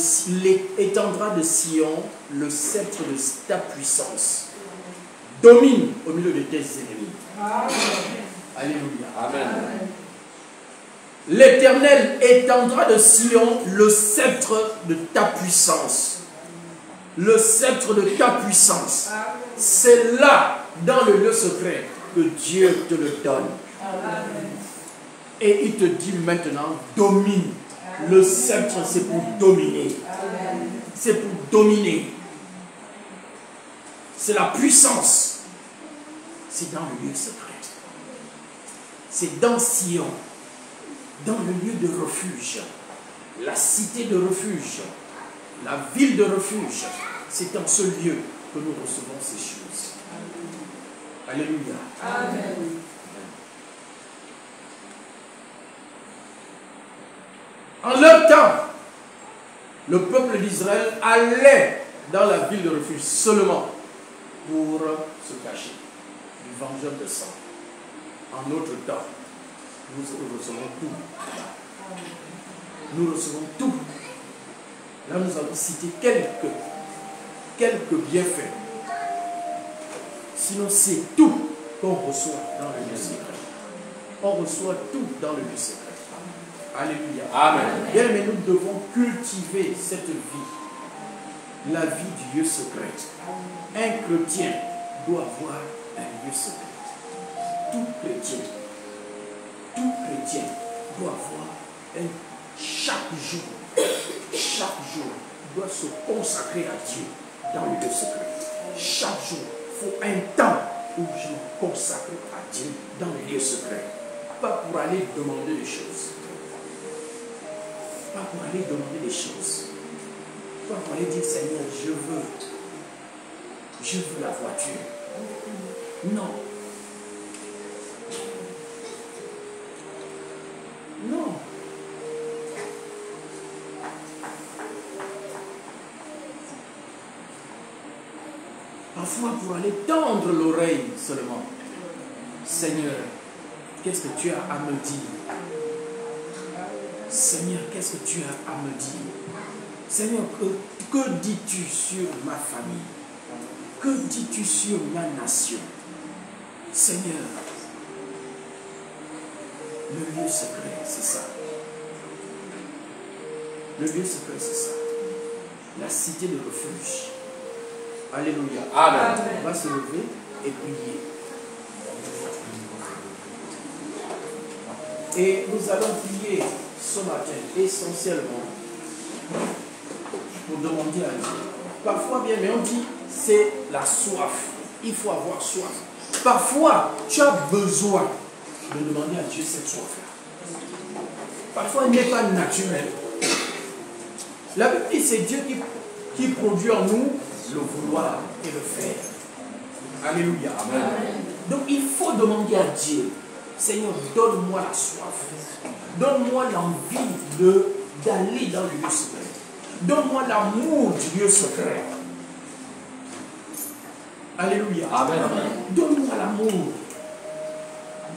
Sion le sceptre de ta puissance. Domine au milieu de tes ennemis. Amen. Alléluia. Amen. L'Éternel étendra de Sion le sceptre de ta puissance. Le sceptre de ta puissance. C'est là, dans le lieu secret, que Dieu te le donne. Et il te dit maintenant, domine. Le sceptre, c'est pour dominer. C'est pour dominer. C'est la puissance. C'est dans le lieu secret. C'est dans Sion. Dans le lieu de refuge, la cité de refuge, la ville de refuge, c'est dans ce lieu que nous recevons ces choses. Alléluia. Amen. En leur temps, le peuple d'Israël allait dans la ville de refuge seulement pour se cacher du vengeur de sang. En notre temps, nous recevons tout. Nous recevons tout. Là, nous allons citer quelques bienfaits. Sinon, c'est tout qu'on reçoit dans le lieu secret. On reçoit tout dans le lieu secret. Alléluia. Amen. Bien, mais nous devons cultiver cette vie. La vie du lieu secret. Un chrétien doit avoir un lieu secret. Tout chrétien doit avoir chaque jour, doit se consacrer à Dieu dans le lieu secret. Chaque jour, il faut un temps où je me consacre à Dieu dans le lieu secret. Pas pour aller demander des choses. Pas pour aller demander des choses. Pas pour aller dire, Seigneur, je veux la voiture. Non. Non. Parfois pour aller tendre l'oreille seulement. Seigneur, qu'est-ce que tu as à me dire? Seigneur, qu'est-ce que tu as à me dire? Seigneur, que dis-tu sur ma famille? Que dis-tu sur ma nation? Seigneur, le lieu secret, c'est ça. Le lieu secret, c'est ça. La cité de refuge. Alléluia. Amen. On va se lever et prier. Et nous allons prier ce matin essentiellement pour demander à Dieu. Parfois, bien, mais on dit c'est la soif. Il faut avoir soif. Parfois, tu as besoin de demander à Dieu cette soif-là. Parfois, elle n'est pas naturelle. La Bible dit c'est Dieu qui produit en nous le vouloir et le faire. Alléluia. Amen. Donc, il faut demander à Dieu, Seigneur, donne-moi la soif. Donne-moi l'envie d'aller dans le lieu secret. Donne-moi l'amour du lieu secret. Alléluia. Amen. Donne-moi l'amour.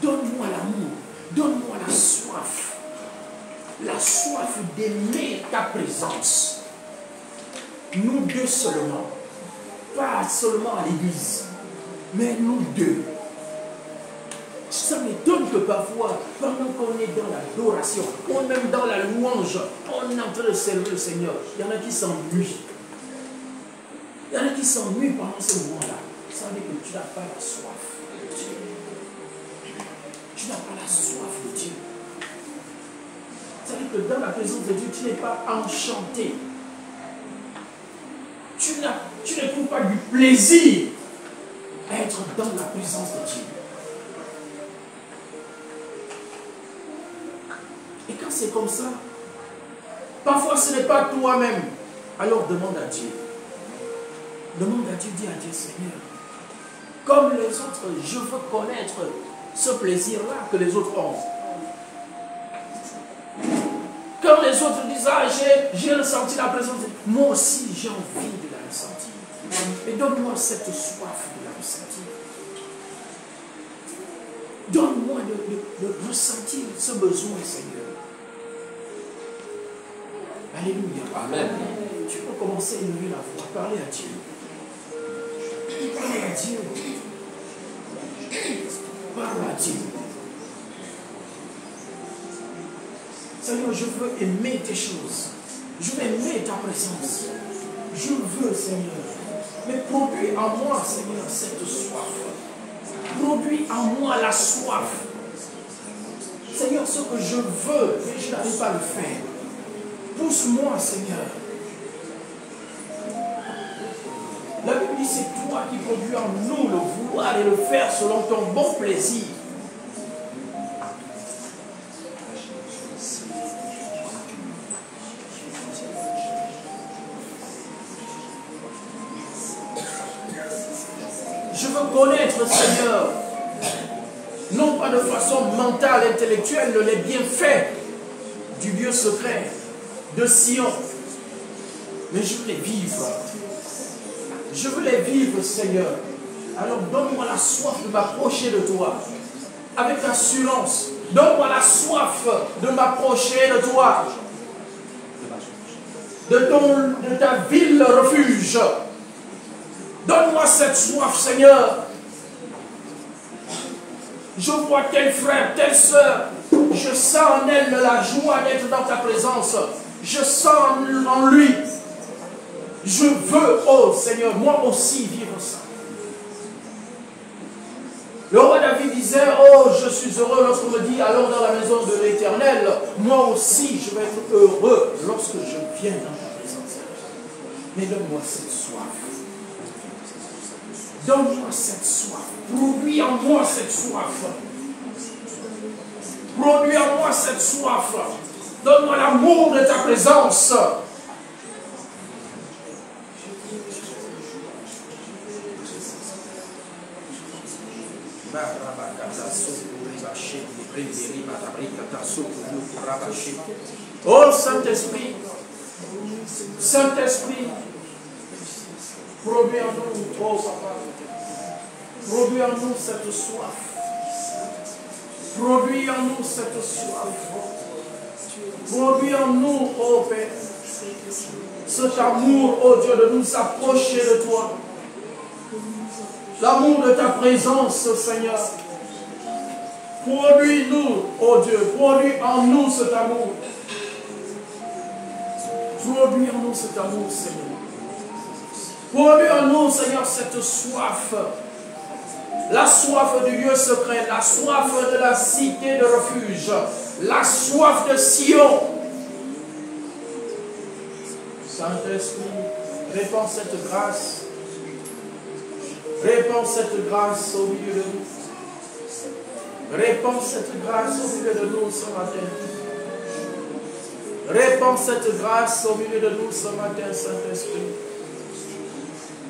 Donne-moi l'amour. Donne-moi la soif. La soif d'aimer ta présence. Nous deux seulement. Pas seulement à l'église, mais nous deux. Ça m'étonne que parfois, pendant qu'on est dans l'adoration, ou même dans la louange, on est en train de servir le Seigneur. Il y en a qui s'ennuient. Il y en a qui s'ennuient pendant ce moment-là. Ça veut dire que tu n'as pas la soif de Dieu. Tu n'as pas la soif de Dieu. Ça veut dire que dans la présence de Dieu, tu n'es pas enchanté. Tu n'éprouves pas du plaisir à être dans la présence de Dieu. Et quand c'est comme ça, parfois ce n'est pas toi-même. Alors demande à Dieu. Demande à Dieu, dis à Dieu, Seigneur, comme les autres, je veux connaître ce plaisir-là que les autres ont. Quand les autres disent, ah, j'ai ressenti la présence de Dieu, moi aussi j'ai envie de la ressentir. Et donne-moi cette soif de la ressentir. Donne-moi de ressentir ce besoin, Seigneur. Alléluia. Amen. Tu peux commencer à élever la voix, parler à Dieu. Parle à Dieu. Parle à Dieu. Seigneur, je veux aimer tes choses. Je veux aimer ta présence. Je veux, Seigneur. Mais produis en moi, Seigneur, cette soif. Produis en moi la soif. Seigneur, ce que je veux, mais je n'arrive pas à le faire. Pousse-moi, Seigneur. La Bible dit, c'est toi qui produis en nous le vouloir et le faire selon ton bon plaisir. Je veux connaître, Seigneur, non pas de façon mentale, intellectuelle, les bienfaits du lieu secret de Sion, mais je veux les vivre. Je veux les vivre, Seigneur. Alors donne-moi la soif de m'approcher de toi avec assurance. Donne-moi la soif de m'approcher de toi, de ta ville refuge. Donne-moi cette soif, Seigneur. Je vois tel frère, telle soeur. Je sens en elle la joie d'être dans ta présence. Je sens en lui. Je veux, oh Seigneur, moi aussi vivre ça. Le roi David disait, oh, je suis heureux lorsqu'on me dit, allons dans la maison de l'Éternel. Moi aussi, je vais être heureux lorsque je viens dans ta présence. Mais donne-moi cette soif. Donne-moi cette soif. Produis en moi cette soif. Produis en moi cette soif. Donne-moi l'amour de ta présence. Oh Saint-Esprit, Saint-Esprit, produis en nous, oh Papa, produis en nous cette soif, produis en nous cette soif, produis en nous, oh Père, cet amour, oh Dieu, de nous approcher de toi. L'amour de ta présence, Seigneur. Produis-nous, oh Dieu, produis en nous cet amour. Produis en nous cet amour, Seigneur. Produis en nous, Seigneur, cette soif. La soif du lieu secret, la soif de la cité de refuge, la soif de Sion. Saint-Esprit, répands cette grâce. Répands cette grâce au milieu de nous. Répands cette grâce au milieu de nous ce matin. Répands cette grâce au milieu de nous ce matin, Saint-Esprit.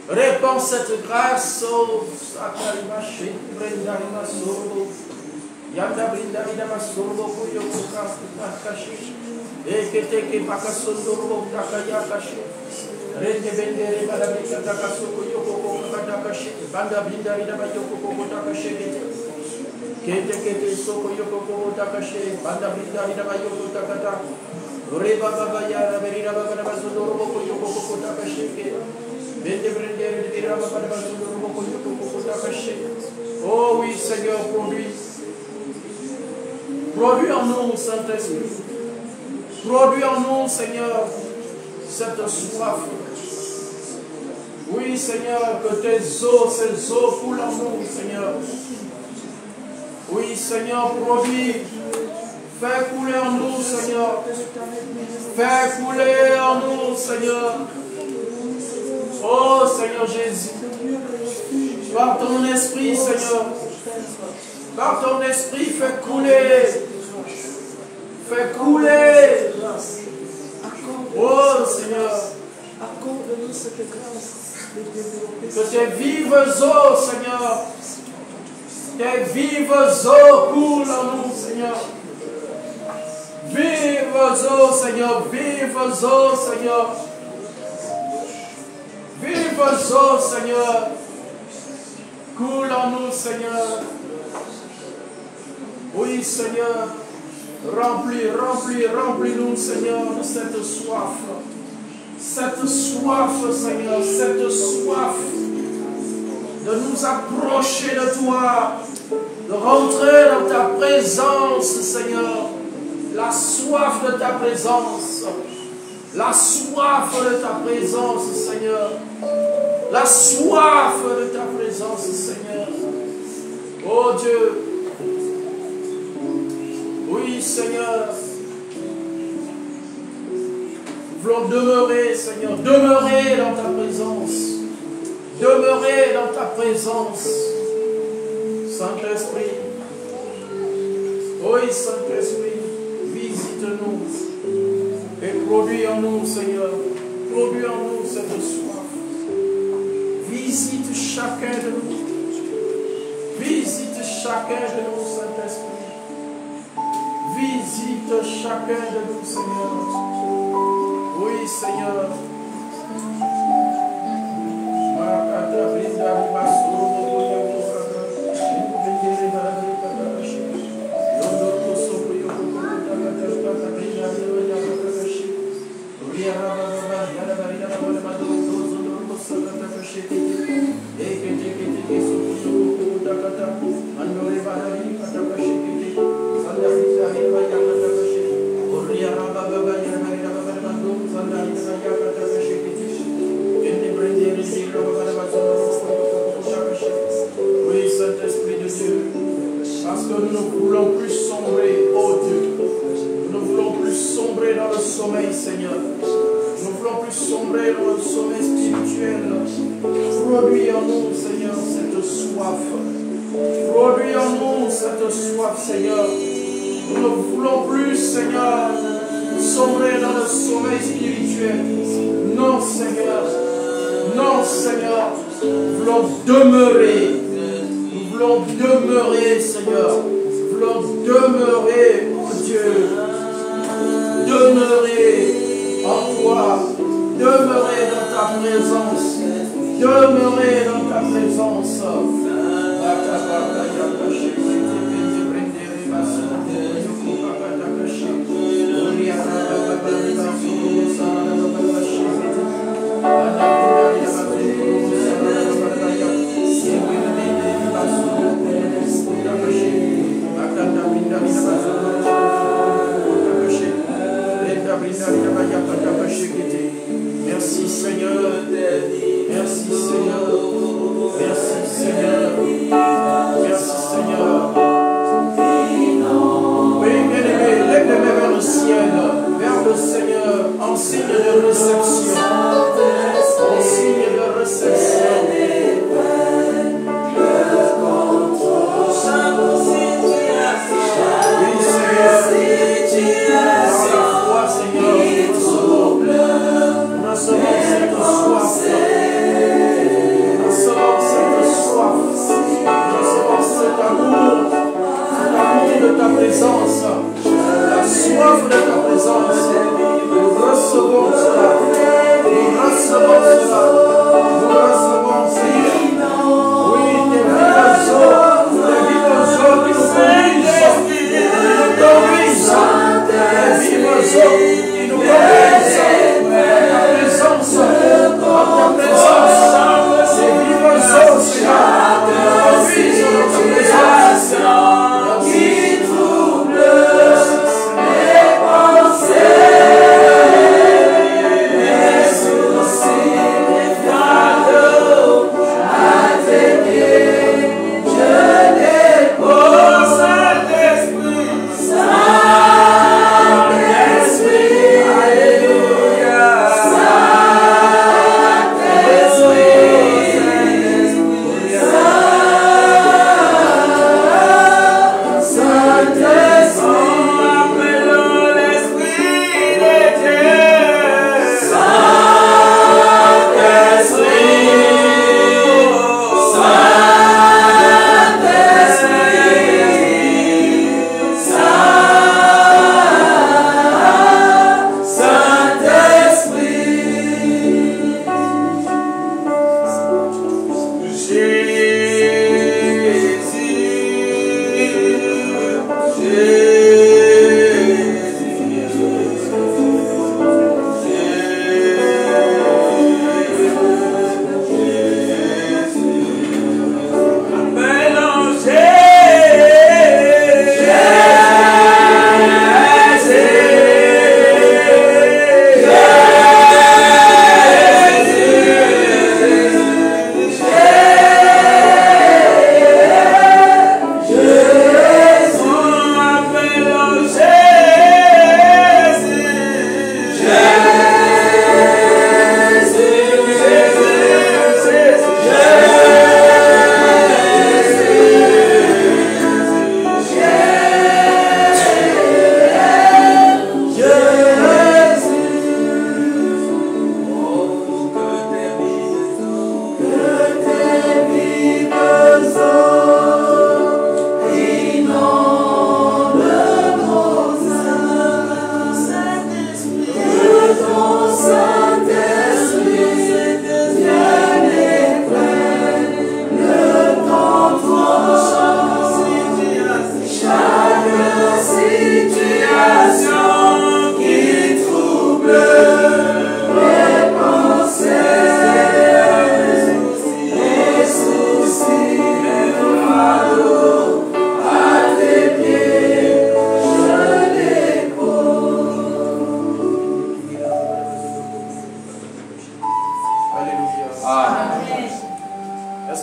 Répands cette grâce au Sakarima Shé, Brendarima Sorbo, Yanda Brindarima Sorbo, Kuyokuka, Kashi, Eketeke Pakasondoro, Takaya Kashi, Rende Bendere, Madame Takasoko, Yoko, Kata Banda Binda Yoko Takashi. Kete Soko Yoko Takashi. Banda Binda Yoko Takata. Reba Baba Yara Verina Baba Bazudoro Yoko Takashi. Bende Brender de Raba Bazudoro Yoko Takashi. Oh oui, Seigneur, produis en nous, Saint-Esprit. Produis en nous, Seigneur, cette soif. Oui, Seigneur, que tes eaux, ces eaux coulent en nous, Seigneur. Oui, Seigneur, produis. Fais couler en nous, Seigneur. Fais couler en nous, Seigneur. Oh, Seigneur Jésus. Par ton esprit, Seigneur. Par ton esprit, fais couler. Fais couler. Oh, Seigneur. Accorde-nous cette grâce. Que tes vives eaux, Seigneur, tes vives eaux coulent en nous, Seigneur. Vives eaux, Seigneur, vives eaux, Seigneur. Vives eaux, Seigneur, coulent en nous, Seigneur. Oui, Seigneur, remplis-nous, Seigneur, de cette soif. Cette soif, Seigneur, cette soif de nous approcher de toi, de rentrer dans ta présence, Seigneur. La soif de ta présence, la soif de ta présence, Seigneur. La soif de ta présence, Seigneur. Oh Dieu, oui, Seigneur. Nous voulons demeurer, Seigneur, demeurer dans ta présence. Demeurer dans ta présence. Saint-Esprit. Oui, Saint-Esprit, visite-nous et produis en nous, Seigneur. Produis en nous cette soif. Visite chacun de nous. Visite chacun de nous, Saint-Esprit. Visite chacun de nous, Seigneur. Oui, Seigneur. Oui, Saint-Esprit de Dieu, parce que nous ne voulons plus sombrer, oh Dieu. Nous ne voulons plus sombrer dans le sommeil, Seigneur. Nous ne voulons plus sombrer dans le sommeil spirituel. Produis en nous, Seigneur, cette soif. Produis en nous cette soif, Seigneur. Nous ne voulons plus, Seigneur, sombrer dans le sommeil spirituel. Non, Seigneur. Non, Seigneur. Nous voulons demeurer. Nous voulons demeurer, Seigneur. Nous voulons demeurer, oh Dieu. Demeurer en toi. Demeurer dans ta présence. Demeurer dans ta présence. Merci Seigneur, merci Seigneur, merci Seigneur, merci Seigneur. Oui, bien-aimé, lève les mains vers le ciel, vers le Seigneur, en signe de réception, en signe de réception. La soif de ta présence, nous recevons cela.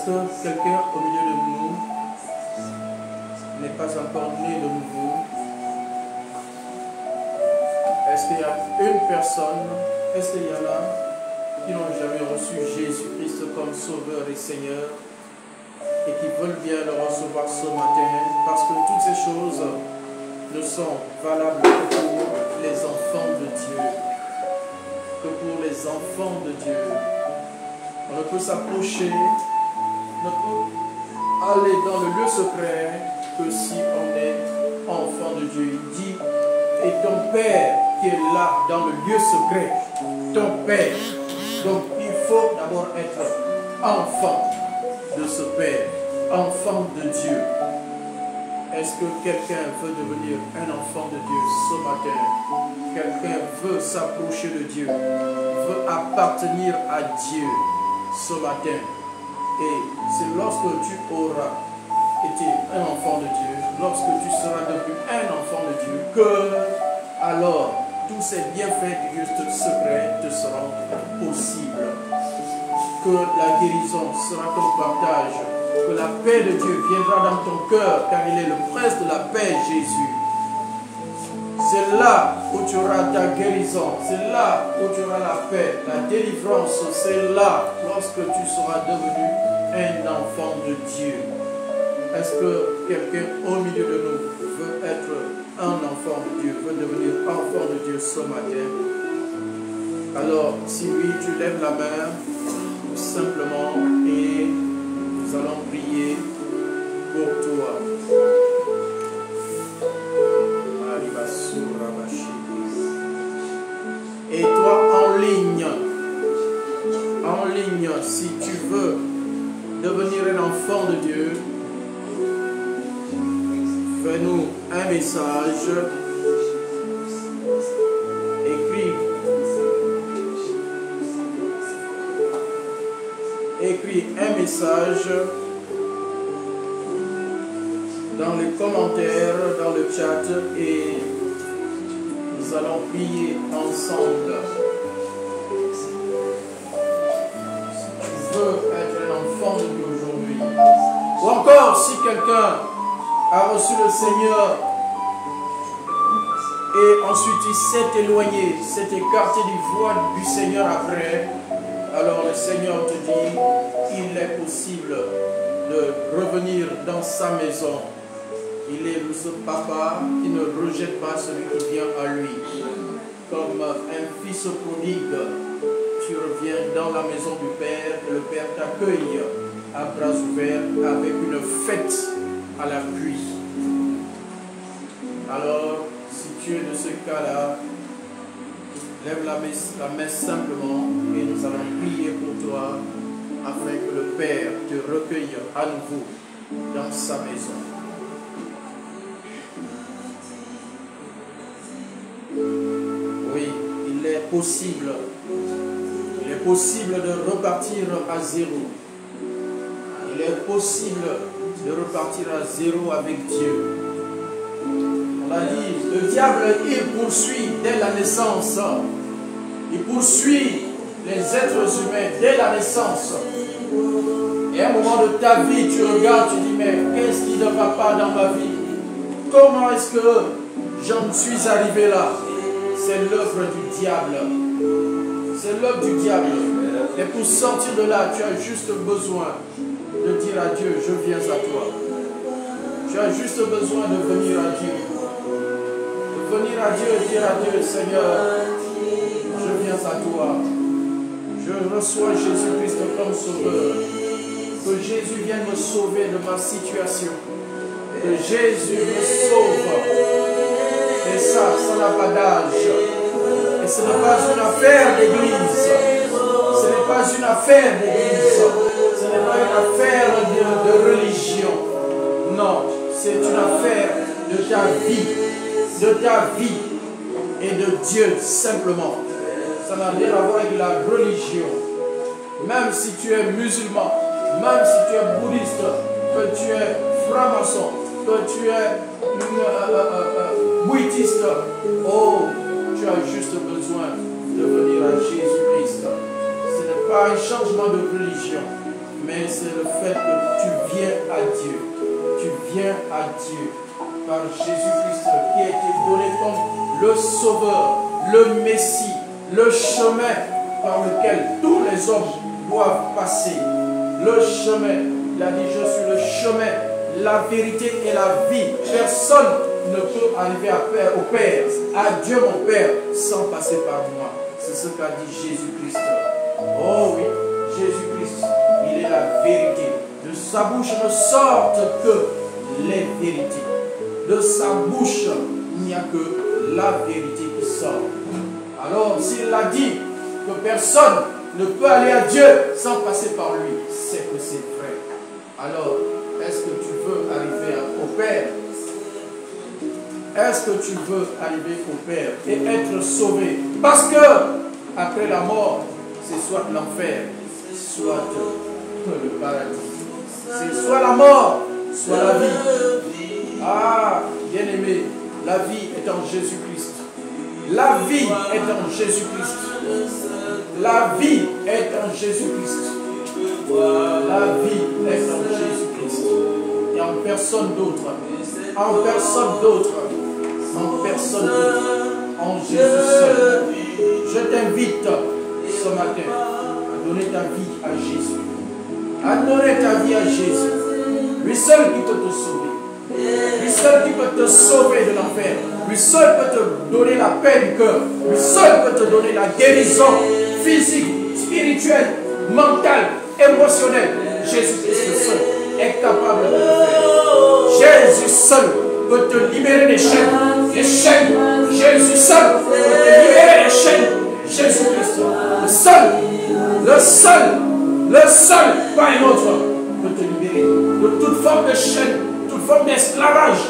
que quelqu'un au milieu de nous n'est pas encore né de nouveau? Est-ce qu'il y a une personne, est-ce qu'il y en a qui n'ont jamais reçu Jésus-Christ comme Sauveur et Seigneur et qui veulent bien le recevoir ce matin? Parce que toutes ces choses ne sont valables que pour les enfants de Dieu. Que pour les enfants de Dieu. On ne peut s'approcher, ne peut aller dans le lieu secret que si on est enfant de Dieu. Il dit, et ton Père qui est là dans le lieu secret, ton Père. Donc il faut d'abord être enfant de ce Père, enfant de Dieu. Est-ce que quelqu'un veut devenir un enfant de Dieu ce matin? Quelqu'un veut s'approcher de Dieu, veut appartenir à Dieu ce matin? Et c'est lorsque tu auras été un enfant de Dieu, lorsque tu seras devenu un enfant de Dieu, que alors tous ces bienfaits du juste secret te seront possibles. Que la guérison sera ton partage, que la paix de Dieu viendra dans ton cœur, car il est le prince de la paix, Jésus. C'est là où tu auras ta guérison, c'est là où tu auras la paix, la délivrance, c'est là lorsque tu seras devenu un enfant de Dieu. Est-ce que quelqu'un au milieu de nous veut être un enfant de Dieu, veut devenir enfant de Dieu ce matin? Alors, si oui, tu lèves la main simplement et nous allons prier pour toi. Et toi en ligne, si tu veux devenir un enfant de Dieu, fais-nous un message, écris un message dans les commentaires, dans le chat, et nous allons prier ensemble. Si tu veux être un enfant de Dieu aujourd'hui, ou encore si quelqu'un a reçu le Seigneur et ensuite il s'est éloigné, s'est écarté du voie du Seigneur après, alors le Seigneur te dit, il est possible de revenir dans sa maison. Il est ce papa qui ne rejette pas celui qui vient à lui. Comme un fils prodigue, tu reviens dans la maison du Père et le Père t'accueille à bras ouverts avec une fête à la pluie. Alors, si tu es de ce cas-là, lève la main simplement et nous allons prier pour toi afin que le Père te recueille à nouveau dans sa maison. Oui, il est possible de repartir à zéro. Il est possible de repartir à zéro avec Dieu. On a dit, le diable, il poursuit dès la naissance. Il poursuit les êtres humains dès la naissance. Et à un moment de ta vie, tu regardes, tu dis, mais qu'est-ce qui ne va pas dans ma vie? Comment est-ce que j'en suis arrivé là? C'est l'œuvre du diable. C'est l'œuvre du diable. Et pour sortir de là, tu as juste besoin de dire à Dieu, je viens à toi. Tu as juste besoin de venir à Dieu. De venir à Dieu et dire à Dieu, Seigneur, je viens à toi. Je reçois Jésus-Christ comme sauveur. Que Jésus vienne me sauver de ma situation. Que Jésus me sauve. Et ça n'a pas d'âge. Et ce n'est pas une affaire d'église. Ce n'est pas une affaire d'église. Ce n'est pas une affaire de religion. Non, c'est une affaire de ta vie. De ta vie et de Dieu simplement. Ça n'a rien à voir avec la religion. Même si tu es musulman, même si tu es bouddhiste, que tu es franc-maçon, que tu es bouddhiste, oh, tu as juste besoin de venir à Jésus-Christ. Ce n'est pas un changement de religion, mais mais c'est le fait que tu viens à Dieu. Tu viens à Dieu par Jésus-Christ qui a été donné comme le Sauveur, le Messie, le chemin par lequel tous les hommes doivent passer. Le chemin, il a dit, je suis le chemin, la vérité et la vie. Personne ne peut arriver au Père, à Dieu mon Père, sans passer par moi. C'est ce qu'a dit Jésus-Christ. Oh oui, Jésus-Christ, il est la vérité. De sa bouche ne sortent que les vérités. De sa bouche, il n'y a que la vérité qui sort. Alors, s'il a dit que personne ne peut aller à Dieu sans passer par lui, c'est que c'est vrai. Alors, est-ce que tu veux arriver au Père? Est-ce que tu veux arriver au Père et être sauvé? Parce que, après la mort, c'est soit l'enfer, soit le paradis. C'est soit la mort, soit la vie. Ah, bien-aimé, la vie est en Jésus-Christ. La vie est en Jésus-Christ. La vie est en Jésus-Christ. La vie est en Jésus-Christ. Et en personne d'autre. En personne d'autre. En personne d'autre. En Jésus seul. Je t'invite ce matin à donner ta vie à Jésus. À donner ta vie à Jésus. Lui seul qui peut te sauver. Lui seul qui peut te sauver de l'enfer. Lui seul peut te donner la paix du cœur. Lui seul peut te donner la guérison physique, spirituelle, mentale, émotionnelle. Jésus-Christ seul est capable de le faire. Jésus seul peut te libérer des chaînes. Des chaînes. Jésus seul peut te libérer des chaînes. Jésus-Christ, le seul, pas un autre, peut te libérer de toute forme de chaîne, toute forme d'esclavage,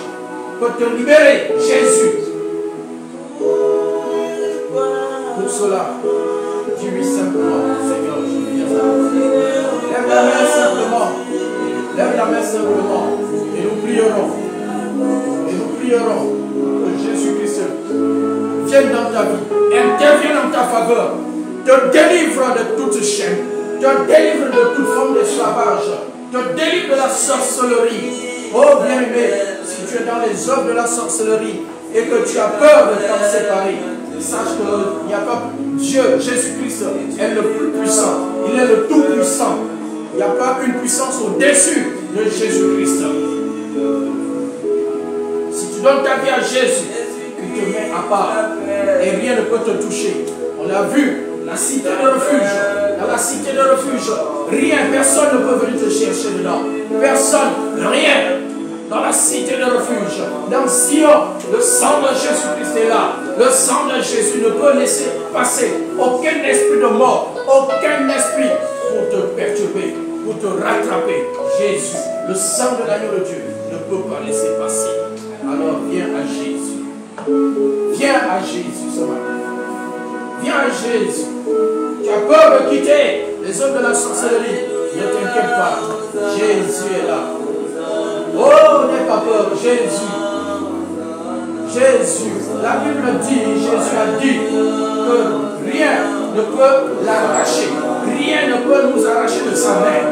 peut te libérer, Jésus. Pour cela, dis-lui simplement, Seigneur, je viens à vous. Lève la main simplement, lève la main simplement, et nous prierons que Jésus-Christ vienne dans ta vie, intervienne en ta faveur, te délivre de toute chaîne, te délivre de toute forme d'esclavage, te délivre de la sorcellerie. Oh bien-aimé, si tu es dans les œuvres de la sorcellerie et que tu as peur de t'en séparer, sache qu'il n'y a pas Dieu, Jésus-Christ est le plus puissant, il est le tout-puissant. Il n'y a pas une puissance au-dessus de Jésus-Christ. Si tu donnes ta vie à Jésus, tu te mets à part et rien ne peut te toucher. On a vu la cité de refuge. Dans la cité de refuge, rien, personne ne peut venir te chercher dedans. Personne, rien. Dans la cité de refuge, dans Sion, le sang de Jésus-Christ est là. Le sang de Jésus ne peut laisser passer aucun esprit de mort, aucun esprit pour te perturber, pour te rattraper. Jésus, le sang de l'agneau de Dieu, ne peut pas laisser passer. Alors viens à Jésus. Viens à Jésus ce matin. Viens à Jésus. Tu as peur de quitter les œuvres de la sorcellerie. Ne t'inquiète pas. Jésus est là. Oh, n'aie pas peur. Jésus. Jésus. La Bible dit, Jésus a dit que rien ne peut l'arracher. Rien ne peut nous arracher de sa main.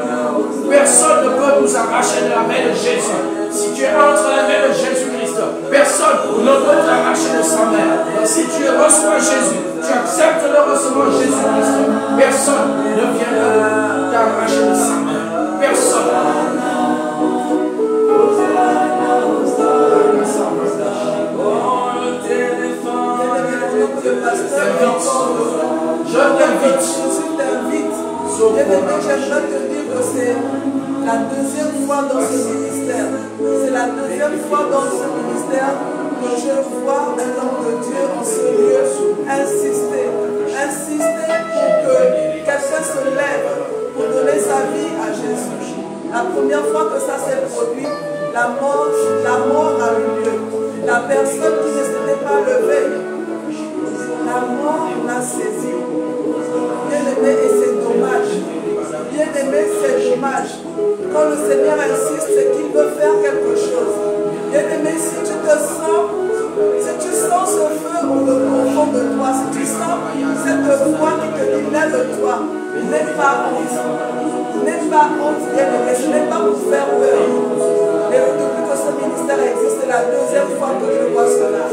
Personne ne peut nous arracher de la main de Jésus. Si tu es entre la main de Jésus-Christ, personne ne peut t'arracher de sa main. Donc si tu reçois Jésus, tu acceptes de recevoir Jésus-Christ, personne ne viendra t'arracher de sa main. Personne. Je t'invite. J'aimerais te dire que c'est la deuxième fois dans ce ministère. C'est la deuxième fois dans ce ministère que je vois un homme de Dieu en ce lieu insister pour que quelqu'un se lève pour donner sa vie à Jésus. La première fois que ça s'est produit, la mort a eu lieu. La personne qui ne s'était pas levée, la mort l'a saisi. Bien-aimé, et c'est dommage. Bien-aimé, c'est dommage. Quand le Seigneur insiste, c'est qu'il veut faire quelque chose. Bien-aimé, si tu sens ce feu au fond de toi, si tu sens cette voix qui te dit lève-toi, N'aie pas honte. N'aie pas honte, bien-aimé. Ce n'est pas pour faire peur. Et depuis que ce ministère existe, c'est la deuxième fois que je vois cela.